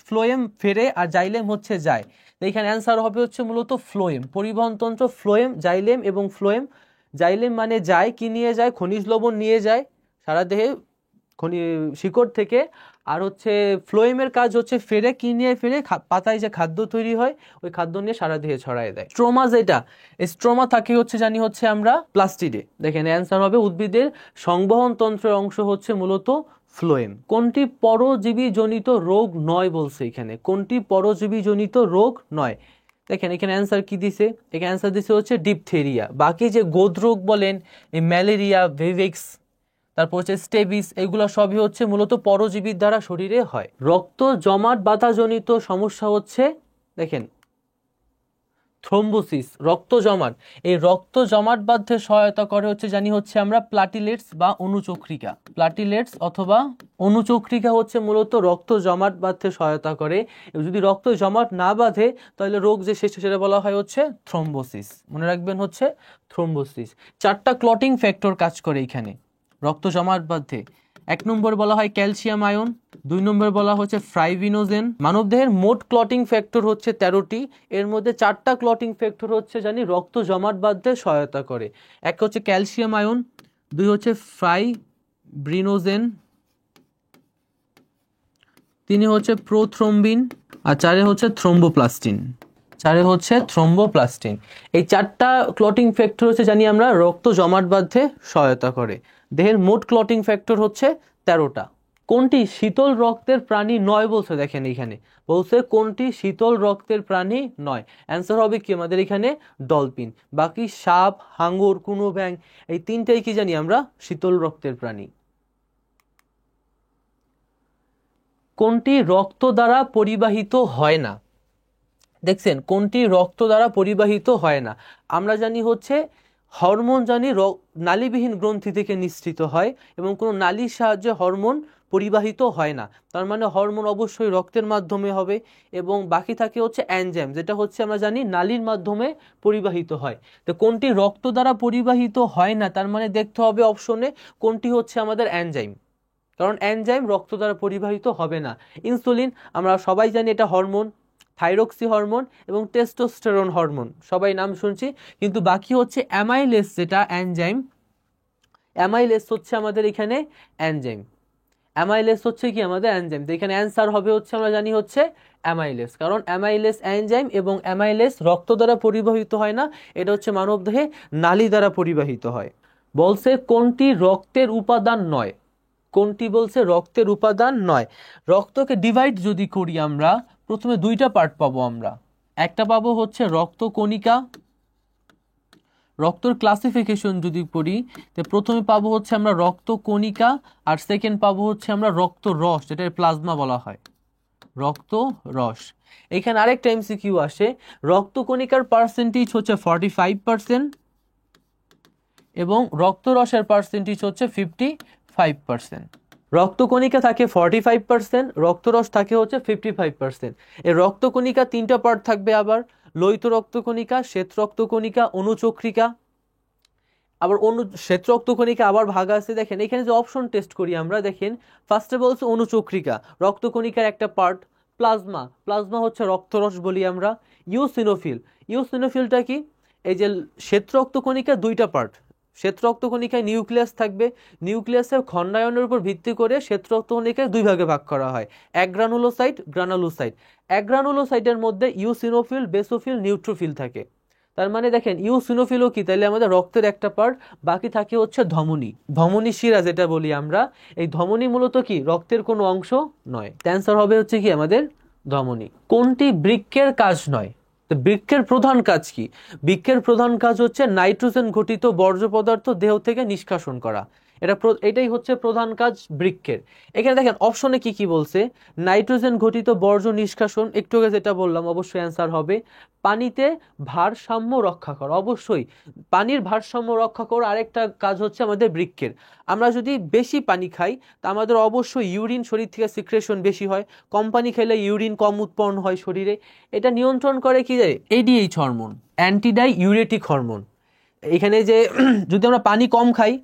ফ্লোয়েম ফেরে, আর জাইলেম হচ্ছে যায়। তো এখানে অ্যান্সার হবে হচ্ছে মূলত ফ্লোয়েম, পরিবহন তন্ত্র ফ্লোয়েম, জাইলেম এবং ফ্লোয়েম। জাইলেম মানে যায়, কি নিয়ে যায়? খনিজ লবণ নিয়ে যায় সারা দেহে শিকড় থেকে। আর হচ্ছে ফ্লোয়েমের কাজ হচ্ছে ফেরে, কি নিয়ে ফেরে? পাতায় যে খাদ্য তৈরি হয় ওই খাদ্য নিয়ে সারা দেহে ছড়ায় দেয়। স্ট্রোমা যেটা, এই স্ট্রোমা থাকে হচ্ছে জানি হচ্ছে আমরা প্লাস্টিডে। দেখেন অ্যান্সার হবে উদ্ভিদের সংবহন তন্ত্রের অংশ হচ্ছে মূলত ফ্লোয়েম। কোনটি পরজীবী জনিত রোগ নয় বলছে এখানে? কোনটি পরজীবী জনিত রোগ নয়? দেখেন এখানে অ্যান্সার কি দিছে? এখানে অ্যান্সার দিছে হচ্ছে ডিপথেরিয়া। বাকি যে গোদরোগ বলেন, এই ম্যালেরিয়া, ভিভিক্স, তারপর হচ্ছে স্টেবিস, এগুলো সবই হচ্ছে মূলত পরজীবীর দ্বারা শরীরে হয়। রক্ত জমাট বাধাজনিত সমস্যা হচ্ছে দেখেন থ্রোম্বোসিস, রক্ত জমাট। এই রক্ত জমাট বাঁধতে সহায়তা করে হচ্ছে জানি হচ্ছে আমরা প্লাটিলেটস বা অনুচক্রিকা। প্লাটিলেটস অথবা অনুচক্রিকা হচ্ছে মূলত রক্ত জমাট বাঁধতে সহায়তা করে। এবং যদি রক্ত জমাট না বাঁধে তাহলে রোগ যে শেষ, সেটা বলা হয় হচ্ছে থ্রোম্বোসিস। মনে রাখবেন হচ্ছে থ্রোম্বোসিস। 4টা ক্লটিং ফ্যাক্টর কাজ করে এখানে রক্ত জমাট বাঁধতে। 1 নম্বর বলা হয় ক্যালসিয়াম আয়ন, 2 নম্বর বলা হচ্ছে ফাইব্রিনোজেন। মানবদেহের মোট ক্লটিং ফ্যাক্টর হচ্ছে 13টি, এর মধ্যে 4টা ক্লটিং ফ্যাক্টর হচ্ছে জানি রক্ত জমাট বাঁধতে সহায়তা করে। এক হচ্ছে ক্যালসিয়াম আয়ন, 2 হচ্ছে ফাইব্রিনোজেন, 3 হচ্ছে প্রোথ্রম্বিন, আর 4 হচ্ছে থ্রোম্বোপ্লাস্টিন। এই 4টা ক্লটিং ফ্যাক্টর হচ্ছে জানি আমরা রক্ত জমাট বাঁধতে সহায়তা করে। দেহের মোট ক্লটিং ফ্যাক্টর হচ্ছে 13টা। কোনটি শীতল রক্তের প্রাণী নয় বলছে? দেখেন এখানে বলছে কোনটি শীতল রক্তের প্রাণী নয়। অ্যান্সার হবে কি আমাদের এখানে? ডলফিন। বাকি সাপ, হাঙ্গর, কুনো ব্যাং, এই 3টাই কি জানি আমরা শীতল রক্তের প্রাণী। কোনটি রক্ত দ্বারা পরিবাহিত হয় না? দেখছেন কোনটি রক্ত দ্বারা পরিবাহিত হয় না? আমরা জানি হচ্ছে হরমোন জানি নালীবিহীন গ্রন্থি থেকে নিঃসৃত হয়, এবং কোনো নালীর সাহায্যে হরমোন পরিবাহিত হয় না। তার মানে হরমোন অবশ্যই রক্তের মাধ্যমে হবে। এবং বাকি থাকে হচ্ছে এনজাইম, যেটা হচ্ছে আমরা জানি নালীর মাধ্যমে পরিবাহিত হয়। তো কোনটি রক্ত দ্বারা পরিবাহিত হয় না, তার মানে দেখতে হবে অপশনে কোনটি হচ্ছে আমাদের এনজাইম, কারণ এনজাইম রক্ত দ্বারা পরিবাহিত হবে না। ইনসুলিন আমরা সবাই জানি এটা হরমোন, থাইরক্সি হরমোন এবং টেস্টোস্টেরন হরমোন সবাই নাম শুনছি। কিন্তু বাকি হচ্ছে অ্যামাইলেস, যেটা এনজাইম। অ্যামাইলেস হচ্ছে আমাদের এখানে এনজাইম। অ্যামাইলেস হচ্ছে কি আমাদের এনজাইম। তো এখানে অ্যান্সার হবে হচ্ছে আমরা জানি হচ্ছে অ্যামাইলেস, কারণ অ্যামাইলেস এনজাইম এবং অ্যামাইলেস রক্ত দ্বারা পরিবাহিত হয় না, এটা হচ্ছে মানবদেহে নালী দ্বারা পরিবাহিত হয়। বলছে কোনটি রক্তের উপাদান নয়? কোনটি বলছে রক্তের উপাদান নয়? রক্তকে ডিভাইড যদি করি আমরা, প্রথমে 2টা পার্ট পাবো আমরা। একটা পাবো হচ্ছে রক্ত কণিকা। রক্তর ক্লাসিফিকেশন যদি করি, তো প্রথমে পাবো হচ্ছে আমরা রক্ত কণিকা, আর সেকেন্ড পাবো হচ্ছে আমরা রক্ত রস, যেটা প্লাজমা বলা হয়, রক্ত রস। এখানে আরেকটা এমসিকিউ আসে, রক্ত কণিকার পার্সেন্টেজ হচ্ছে 45% এবং রক্ত রসের পার্সেন্টেজ হচ্ছে 55%। রক্তকণিকা থাকে 45%, রক্তরস থাকে হচ্ছে 55%। এই রক্তকণিকা 3টা পার্ট থাকবে আবার, লোহিত রক্তকণিকা, শ্বেত রক্তকণিকা, অনুচক্রিকা। আবার শ্বেত রক্তকণিকা আবার ভাগ আছে। দেখেন এখানে যে অপশন টেস্ট করি আমরা, দেখেন ফার্স্টে বলছে অনুচক্রিকা, রক্তকণিকার একটা পার্ট। প্লাজমা হচ্ছে রক্তরস বলি আমরা। ইওসিনোফিলটা কি? এই যে শ্বেত রক্তকণিকা 2টা পার্ট। শ্বেত রক্তকণিকায় নিউক্লিয়াস থাকবে, নিউক্লিয়াসের খণ্ডায়নের উপর ভিত্তি করে শ্বেত রক্তকণিকায় 2 ভাগে ভাগ করা হয়, গ্রানুলোসাইট। গ্রানুলোসাইটের মধ্যে ইওসিনোফিল, বেসোফিল, নিউট্রোফিল থাকে। তার মানে দেখেন ইওসিনোফিলও কি তাহলে আমাদের রক্তের একটা পার্ট। বাকি থাকে হচ্ছে ধমনী শিরা যেটা বলি আমরা। এই ধমনী মূলত কি রক্তের কোনো অংশ নয়। অ্যান্সার হবে হচ্ছে কি আমাদের ধমনী। কোনটি বৃক্কের কাজ নয়? তো বৃক্কের প্রধান কাজ কি? বৃক্কের প্রধান কাজ হচ্ছে নাইট্রোজেন ঘটিত বর্জ্য পদার্থ দেহ থেকে নিষ্কাশন করা। এটাই হচ্ছে প্রধান কাজ বৃক্কের। এখানে দেখেন অপশনে কি কি বলছে, নাইট্রোজেন ঘটিত বর্জ্য নিষ্কাশন, একটু আগে যেটা বললাম অবশ্যই অ্যান্সার হবে। পানিতে ভারসাম্য রক্ষা করা, অবশ্যই পানির ভারসাম্য রক্ষা করা আরেকটা কাজ হচ্ছে আমাদের বৃক্কের। আমরা যদি বেশি পানি খাই তা আমাদের অবশ্যই ইউরিন শরীর থেকে সিক্রেশন বেশি হয়, কম পানি খেলে ইউরিন কম উৎপন্ন হয় শরীরে। এটা নিয়ন্ত্রণ করে কি যায় এডিএইচ হরমোন, অ্যান্টিডাই ইউরেটিক হরমোন। এখানে যে যদি আমরা পানি কম খাই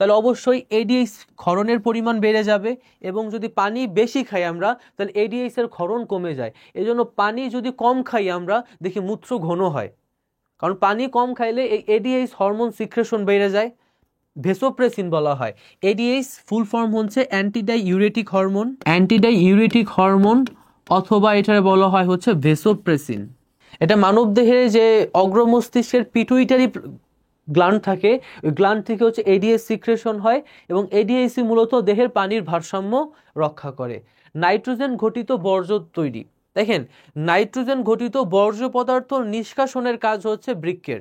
তাহলে অবশ্যই এডিএইচ ক্ষরণের পরিমাণ বেড়ে যাবে, এবং যদি পানি বেশি খাই আমরা তাহলে এডিএইচ এর ক্ষরণ কমে যায়। এজন্য পানি যদি কম খাই আমরা দেখি মূত্র ঘন হয়, কারণ পানি কম খাইলে এই এডিএইচ হরমোন সিক্রেশন বেড়ে যায়, ভেসোপ্রেসিন বলা হয়। এডিএইচ ফুল ফর্ম হচ্ছে অ্যান্টিডাই ইউরেটিক হরমোন, অ্যান্টিডাই ইউরেটিক হরমোন, অথবা এটার বলা হয় হচ্ছে ভেসোপ্রেসিন। এটা মানবদেহে যে অগ্রমস্তিষ্কের পিটুইটারি গ্ল্যান্ড থাকে, ওই গ্ল্যান্ড থেকে হচ্ছে এডিএইচ সিক্রেশন হয়, এবং এডিএইচই মূলত দেহের পানির ভারসাম্য রক্ষা করে। নাইট্রোজেন ঘটিত বর্জ্য তৈরি, দেখেন নাইট্রোজেন ঘটিত বর্জ্য পদার্থ নিষ্কাশনের কাজ হচ্ছে বৃক্কের,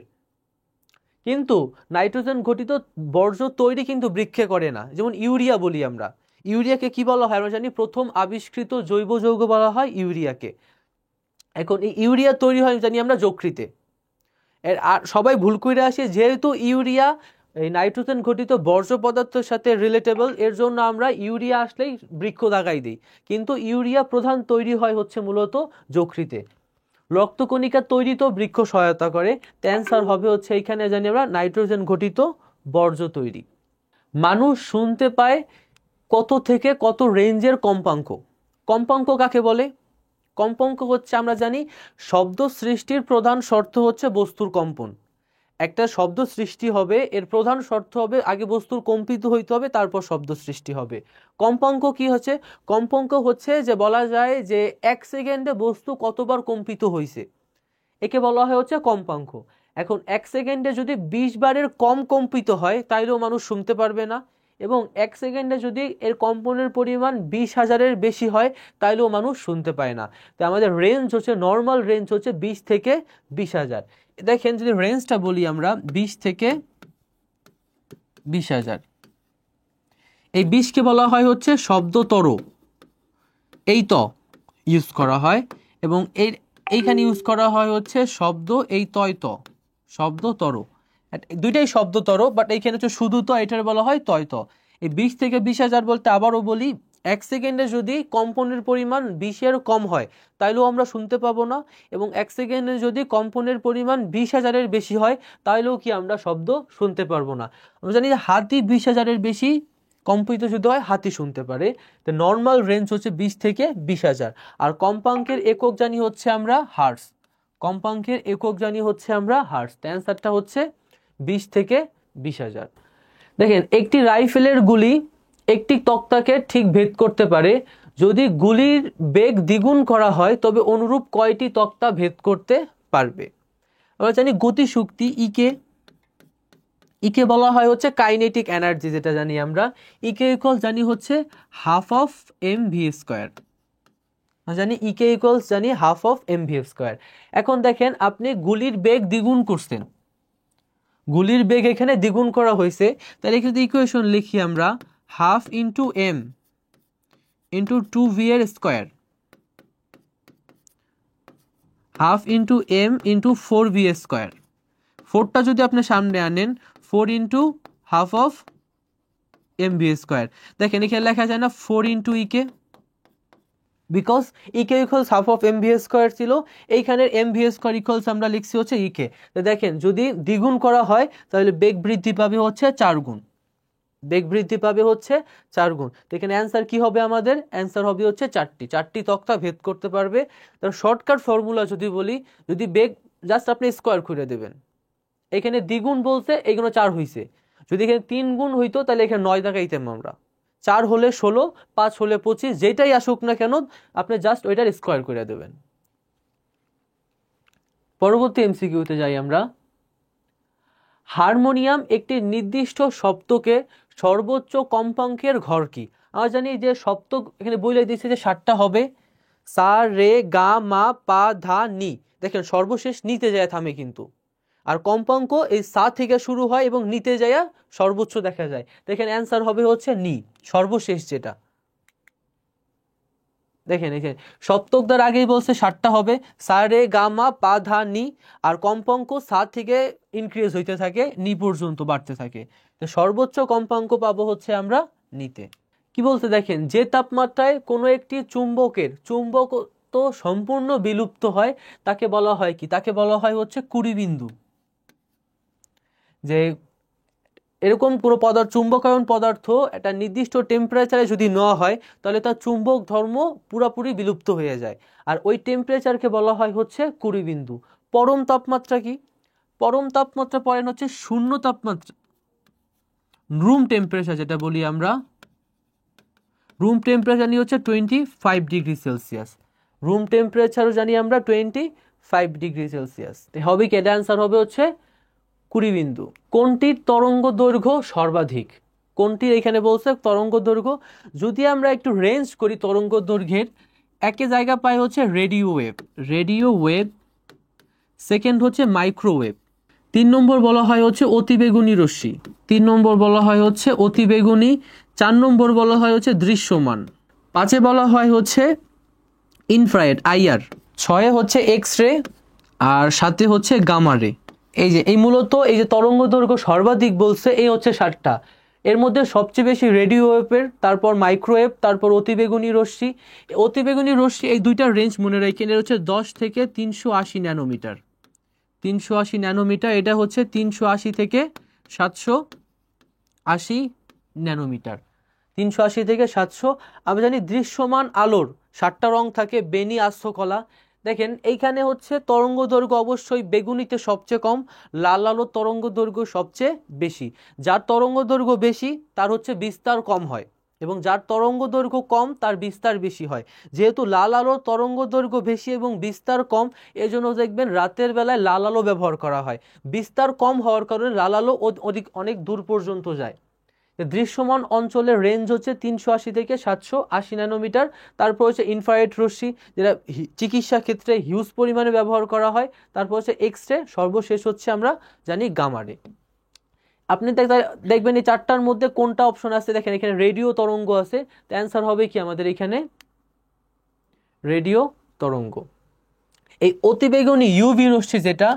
কিন্তু নাইট্রোজেন ঘটিত বর্জ্য তৈরি কিন্তু বৃক্ষে করে না। যেমন ইউরিয়া বলি আমরা, ইউরিয়াকে কি বলা হয় আমরা জানি, প্রথম আবিষ্কৃত জৈব যৌগ বলা হয় ইউরিয়াকে। এখন এই ইউরিয়া তৈরি হয় জানি আমরা যকৃতে। আর সবাই ভুল করে আসে, যেহেতু ইউরিয়া এই নাইট্রোজেন ঘটিত বর্জ্য পদার্থের সাথে রিলেটেবল, এর জন্য আমরা ইউরিয়া আসলেই বৃক্ষ দাগাই দিই, কিন্তু ইউরিয়া প্রধান তৈরি হয় হচ্ছে মূলত যকৃতে। রক্তকণিকা তৈরিতেও বৃক্ষ সহায়তা করে। অ্যান্সার হবে হচ্ছে এইখানে জানি আমরা নাইট্রোজেন ঘটিত বর্জ্য তৈরি। মানুষ শুনতে পায় কত থেকে কত রেঞ্জের কম্পাঙ্ক। কম্পাঙ্ক কাকে বলে? কম্পাঙ্ক হচ্ছে আমরা জানি শব্দ সৃষ্টির প্রধান শর্ত হচ্ছে বস্তুর কম্পন। একটা শব্দ সৃষ্টি হবে এর প্রধান শর্ত হবে আগে বস্তুর কম্পিত হইতে হবে, তারপর শব্দ সৃষ্টি হবে। কম্পাঙ্ক কি হচ্ছে? কম্পাঙ্ক হচ্ছে যে বলা যায় যে 1 সেকেন্ডে বস্তু কতবার কম্পিত হয়েছে, একে বলা হয় হচ্ছে কম্পাঙ্ক। এখন 1 সেকেন্ডে যদি 20 বারের কম কম্পিত হয় তাইলেও মানুষ শুনতে পারবে না, এবং 1 সেকেন্ডে যদি এর কম্পনের পরিমাণ 20,000-এর বেশি হয় তাইলেও মানুষ শুনতে পায় না। তো আমাদের রেঞ্জ হচ্ছে, নর্মাল রেঞ্জ হচ্ছে 20 থেকে 20,000। দেখেন যদি রেঞ্জটা বলি আমরা 20 থেকে 20,000, এই 20কে বলা হয় হচ্ছে শব্দতর, এই ত ইউজ করা হয়, এবং এইখানে ইউজ করা হয় হচ্ছে শব্দ এই তয় ত, শব্দতর। দুইটাই শব্দতর, বাট এইখানে হচ্ছে শুধু তো, এটার বলা হয় তয় ত। এই 20 থেকে 20,000 বলতে আবারও বলি 1 সেকেন্ডে যদি কম্পনের পরিমাণ 20-এর কম হয় তাইলেও আমরা শুনতে পাবো না, এবং 1 সেকেন্ডে যদি কম্পনের পরিমাণ 20,000-এর বেশি হয় তাইলেও কি আমরা শব্দ শুনতে পারবো না। আমরা জানি যে হাতি 20,000-এর বেশি কম্পিত যদি হয় হাতি শুনতে পারে। তো নর্মাল রেঞ্জ হচ্ছে 20 থেকে 20,000। আর কম্পাঙ্কের একক জানি হচ্ছে আমরা হার্টস, কম্পাঙ্কের একক জানি হচ্ছে আমরা হার্টস। অ্যান্সারটা হচ্ছে 20 থেকে 20,000। দেখেন একটি রাইফেলের গুলি একটি তক্তাকে ঠিক ভেদ করতে পারে, যদি গুলির বেগ দ্বিগুণ করা হয় তবে অনুরূপ কয়টি তক্তা ভেদ করতে পারবে? আমরা জানি গতিশক্তি ইকে বলা হয় হচ্ছে কাইনেটিক এনার্জি, যেটা জানি আমরা ইকে ইকুয়ালস জানি হচ্ছে half of M V square, জানি ইকে ইকুয়ালস জানি half of M V square. এখন দেখেন আপনি গুলির বেগ দ্বিগুণ করছেন, গুলির বেগ এখানে দ্বিগুণ করা হয়েছে, তাহলে যদি ইকুয়েশন লিখি আমরা half into M into 2v এর square, half into M into 4v square. 4টা যদি আপনি সামনে আনেন 4 into half of M V square. দেখেন এখানে লেখা যায় না 4 into EK, because EK equals half of M V square ছিল, এইখানের এম ভি স্কোয়ার ইকুয়ালস আমরা লিখছি হচ্ছে ইকে। তো দেখেন যদি দ্বিগুণ করা হয় তাহলে বেগ বৃদ্ধি পাবে হচ্ছে 4 গুণ, বেগ বৃদ্ধি পাবে হচ্ছে 4 গুণ। তো এখানে অ্যান্সার কি হবে? আমাদের অ্যান্সার হবে হচ্ছে 4টি তক্তা ভেদ করতে পারবে। তার শর্টকাট ফর্মুলা যদি বলি, যদি বেগ জাস্ট আপনি স্কোয়ার করে দেবেন, এখানে দ্বিগুণ বলতে এগুলো 4 হইছে, যদি এখানে 3 গুণ হইতো তাহলে এখানে 9 দেখাইতাম আমরা। 4 হলে 16, 5 হলে 25, যেটাই আসুক না কেন আপনি জাস্ট ওইটার স্কোয়ার করে দেবেন। পরবর্তী এমসিকিউতে যাই আমরা। হারমোনিয়াম একটি নির্দিষ্ট সপ্তকে সর্বোচ্চ কম্পাঙ্কের ঘর কি? আমরা জানি যে সপ্তক এখানে বলে দিয়েছে যে 7টা হবে, সা রে গা মা পা ধা নি। দেখেন সর্বশেষ নিতে যায় থামে, কিন্তু আর কম্পাঙ্ক এই সা থেকে শুরু হয় এবং নিতে যাইয়া সর্বোচ্চ দেখা যায়। দেখেন অ্যান্সার হবে হচ্ছে নি, সর্বশেষ যেটা। দেখেন এখানে সপ্তকদার আগেই বলছে 7টা হবে, সা রে গা মা পা ধা নি, আর কম্পাঙ্ক সা থেকে ইনক্রিজ হইতে থাকে, নি পর্যন্ত বাড়তে থাকে। তো সর্বোচ্চ কম্পাঙ্ক পাবো হচ্ছে আমরা নিতে। কি বলতে দেখেন, যে তাপমাত্রায় কোনো একটি চুম্বকের চুম্বকত্ব সম্পূর্ণ বিলুপ্ত হয় তাকে বলা হয় কি? তাকে বলা হয় হচ্ছে কুড়িবিন্দু। যে এরকম কোনো পদার্থ, চুম্বকায়ন পদার্থ একটা নির্দিষ্ট টেম্পারেচারে যদি নেওয়া হয় তাহলে তার চুম্বক ধর্ম পুরোপুরি বিলুপ্ত হয়ে যায়, আর ওই টেম্পারেচারকে বলা হয় হচ্ছে কুড়িবিন্দু। পরম তাপমাত্রা কি? পরম তাপমাত্রা পড়েন হচ্ছে শূন্য তাপমাত্রা, রুম টেম্পারেচার যেটা বলি আমরা। রুম টেম্পারেচার জানি হচ্ছে 25 ডিগ্রি সেলসিয়াস। রুম টেম্পারেচারও জানি আমরা 25 ডিগ্রি সেলসিয়াস। হবে কি? এটা অ্যান্সার হবে হচ্ছে কুড়িবিন্দু। কোনটির তরঙ্গ দৈর্ঘ্য সর্বাধিক? কোনটির এখানে বলছে তরঙ্গ দৈর্ঘ্য। যদি আমরা একটু রেঞ্জ করি তরঙ্গ দৈর্ঘ্যের, একে জায়গা পাই হচ্ছে radio wave, radio wave. Second হচ্ছে মাইক্রোওয়েভ। 3 নম্বর বলা হয় হচ্ছে অতিবেগুনি রশ্মি। 3 নম্বর বলা হয় হচ্ছে অতিবেগুনি। 4 নম্বর বলা হয় হচ্ছে দৃশ্যমান। 5 বলা হয় হচ্ছে ইনফ্রারেড আইআর। 6 হচ্ছে এক্স রে, আর 7 হচ্ছে গামা রে। এই মূলত এই যে তরঙ্গ দৈর্ঘ্য সর্বাধিক বলছে, এই হচ্ছে 7টা। এর মধ্যে সবচেয়ে বেশি রেডিও ওয়েভের, তারপর মাইক্রোওয়েভ, তারপর অতিবেগুনি রশ্মি। অতিবেগুনি রশ্মি এই দুইটা রেঞ্জ মনে রাখেন, এর হচ্ছে 10 থেকে 380 ন্যানোমিটার। 380 ন্যানোমিটার, এটা হচ্ছে 380 থেকে 780 ন্যানোমিটার। 380 থেকে 700। আমরা জানি দৃশ্যমান আলোর 7টা রং থাকে, বেনি, আস্থ, কলা। দেখেন এইখানে হচ্ছে তরঙ্গ দৈর্ঘ্য অবশ্যই বেগুনিতে সবচেয়ে কম, লাল আলোর তরঙ্গ দৈর্ঘ্য সবচেয়ে বেশি। যার তরঙ্গ দৈর্ঘ্য বেশি তার হচ্ছে বিস্তার কম হয়, এবং যার তরঙ্গ দৈর্ঘ্য কম তার বিস্তার বেশি হয়। যেহেতু লাল আলোর তরঙ্গ দৈর্ঘ্য বেশি এবং বিস্তার কম, এজন্য দেখবেন রাতের বেলায় লাল আলো ব্যবহার করা হয়। বিস্তার কম হওয়ার কারণে লাল আলো অনেক দূর পর্যন্ত যায়। দৃশ্যমান অঞ্চলের রেঞ্জ হচ্ছে 380 থেকে 780 ন্যানোমিটার। তারপর হচ্ছে ইনফ্রারেড রশ্মি, যেটা চিকিৎসা ক্ষেত্রে হিউজ পরিমাণে ব্যবহার করা হয়। তারপর হচ্ছে এক্স রে, সর্বশেষ হচ্ছে আমরা জানি গামা রে। আপনি দেখবেন এই 4টার মধ্যে কোনটা অপশন আছে। দেখেন এখানে রেডিও তরঙ্গ আছে, তো অ্যান্সার হবে কি আমাদের এখানে রেডিও তরঙ্গ। এই অতিবেগুনি ইউভি রশ্মি যেটা,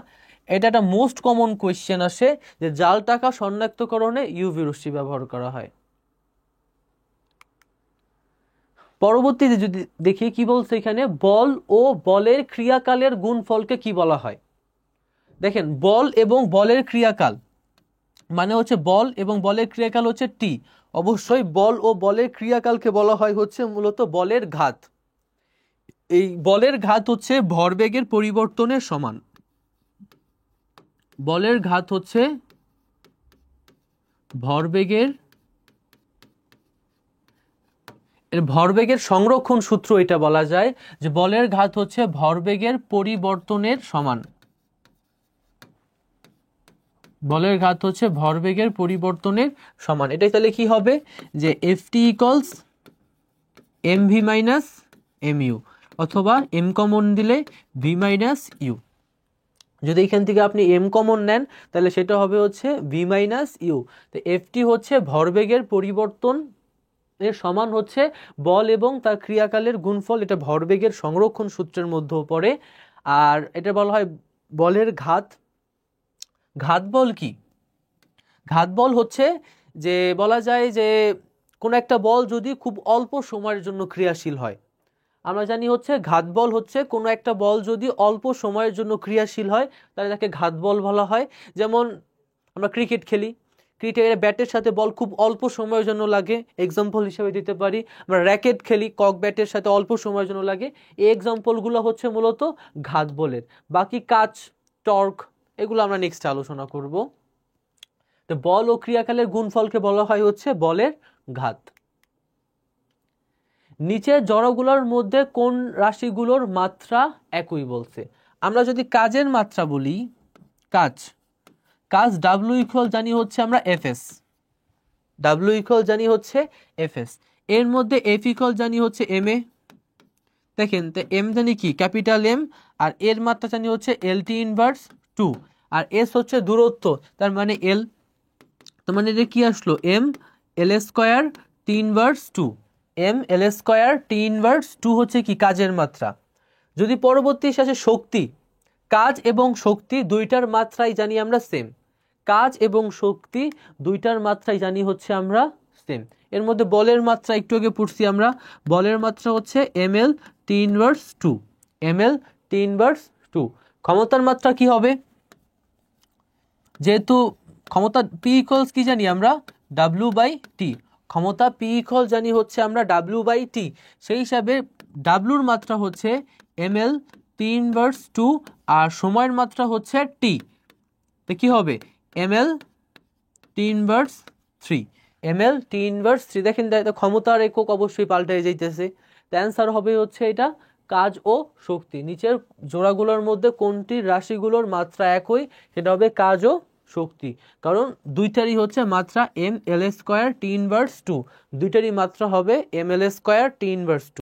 এটা একটা মোস্ট কমন কোয়েশ্চেন আসে, যে জাল টাকা শনাক্তকরণে ইউভি রশ্মি ব্যবহার করা হয়। পরবর্তীতে যদি দেখি কি বলছে এখানে, বল ও বলের ক্রিয়াকালের গুণফলকে কি বলা হয়? দেখেন বল এবং বলের ক্রিয়াকাল মানে হচ্ছে বল এবং বলের ক্রিয়াকাল হচ্ছে টি। অবশ্যই বল ও বলের ক্রিয়াকালকে বলা হয় হচ্ছে মূলত বলের ঘাত। এই বলের ঘাত হচ্ছে ভরবেগের পরিবর্তনের সমান। বলের ঘাত হচ্ছে ভরবেগের সংরক্ষণ সূত্র, এটা বলা যায় যে বলের ঘাত হচ্ছে ভরবেগের পরিবর্তনের সমান। বলের ঘাত হচ্ছে ভরবেগের পরিবর্তনের সমান। এটাই তাহলে কি হবে, যে FT equals MV minus mu, অথবা এম কমন দিলে ভি মাইনাস ইউ। যদি এখান থেকে আপনি এম কমন নেন তাহলে সেটা হবে হচ্ছে ভি মাইনাস ইউ। তো এফটি হচ্ছে ভরবেগের পরিবর্তন এর সমান হচ্ছে বল এবং তার ক্রিয়াকালের গুণফল। এটা ভরবেগের সংরক্ষণ সূত্রের মধ্যেও পড়ে। আর এটা বলা হয় বলের ঘাত। ঘাত বল কি? ঘাত বল হচ্ছে যে বলা যায় যে কোন একটা বল যদি খুব অল্প সময়ের জন্য ক্রিয়াশীল হয়, আমরা জানি হচ্ছে ঘাত বল হচ্ছে কোনো একটা বল যদি অল্প সময়ের জন্য ক্রিয়াশীল হয় তাহলে তাকে ঘাত বল বলা হয়। যেমন আমরা ক্রিকেট খেলি, ক্রিকেটের ব্যাটের সাথে বল খুব অল্প সময়ের জন্য লাগে, এক্সাম্পল হিসেবে দিতে পারি। আমরা র্যাকেট খেলি, কক ব্যাটের সাথে অল্প সময়ের জন্য লাগে। এই এক্সাম্পলগুলো হচ্ছে মূলত ঘাত বলের। বাকি কাচ, টর্ক এগুলো আমরা নেক্সট আলোচনা করব। তো বল ও ক্রিয়াকালের গুণফলকে বলা হয় হচ্ছে বলের ঘাত। নিচের জড়গুলোর মধ্যে কোন রাশিগুলোর মাত্রা একই বলছে? আমরা যদি কাজের মাত্রা বলি, কাজ ডাব্লিউ ইকুয়াল জানি হচ্ছে আমরা এফএস, ডাব্লিউ ইকুয়াল জানি হচ্ছে এফএস। এর মধ্যে এফ ইকুয়াল জানি হচ্ছে এম এ। দেখেন তো এম জানি কি ক্যাপিটাল এম, আর এর মাত্রা জানি হচ্ছে এলটি ইনভার্স 2। আর এস হচ্ছে দূরত্ব, তার মানে এল। তার মানে এটা কি আসলো, M L square T inverse two. M L square T inverse two হচ্ছে কি কাজের মাত্রা। যদি পরবর্তী আসে শক্তি, কাজ এবং শক্তি দুইটার মাত্রাই জানি আমরা সেম। কাজ এবং শক্তি দুইটার মাত্রাই জানি হচ্ছে আমরা সেম। এর মধ্যে বলের মাত্রা একটু আগে পড়ছি আমরা, বলের মাত্রা হচ্ছে M L T inverse two, M L T inverse two. ক্ষমতার মাত্রা কি হবে, যেহেতু ক্ষমতা পি ইকুয়ালস কি জানি আমরা, ডাব্লিউ বাই টি। ক্ষমতা পি ইকুয়াল জানি হচ্ছে আমরা ডাব্লিউ বাই টি, সেই হিসাবে ডাব্লুর মাত্রা হচ্ছে M L T inverse two, আর সময়ের মাত্রা হচ্ছে টি। তো কি হবে, M L T inverse three, M L T inverse three. দেখেন ক্ষমতার একক অবশ্যই পাল্টে যাইতেছে। তো অ্যান্সার হবে হচ্ছে এটা কাজ ও শক্তি। নিচের জোড়াগুলোর মধ্যে কোনটির রাশিগুলোর মাত্রা একই, সেটা হবে কাজ ও শক্তি, কারণ দুইটারই হচ্ছে মাত্রা M L square T inverse two, দুইটারই মাত্রা হবে M L square T inverse two.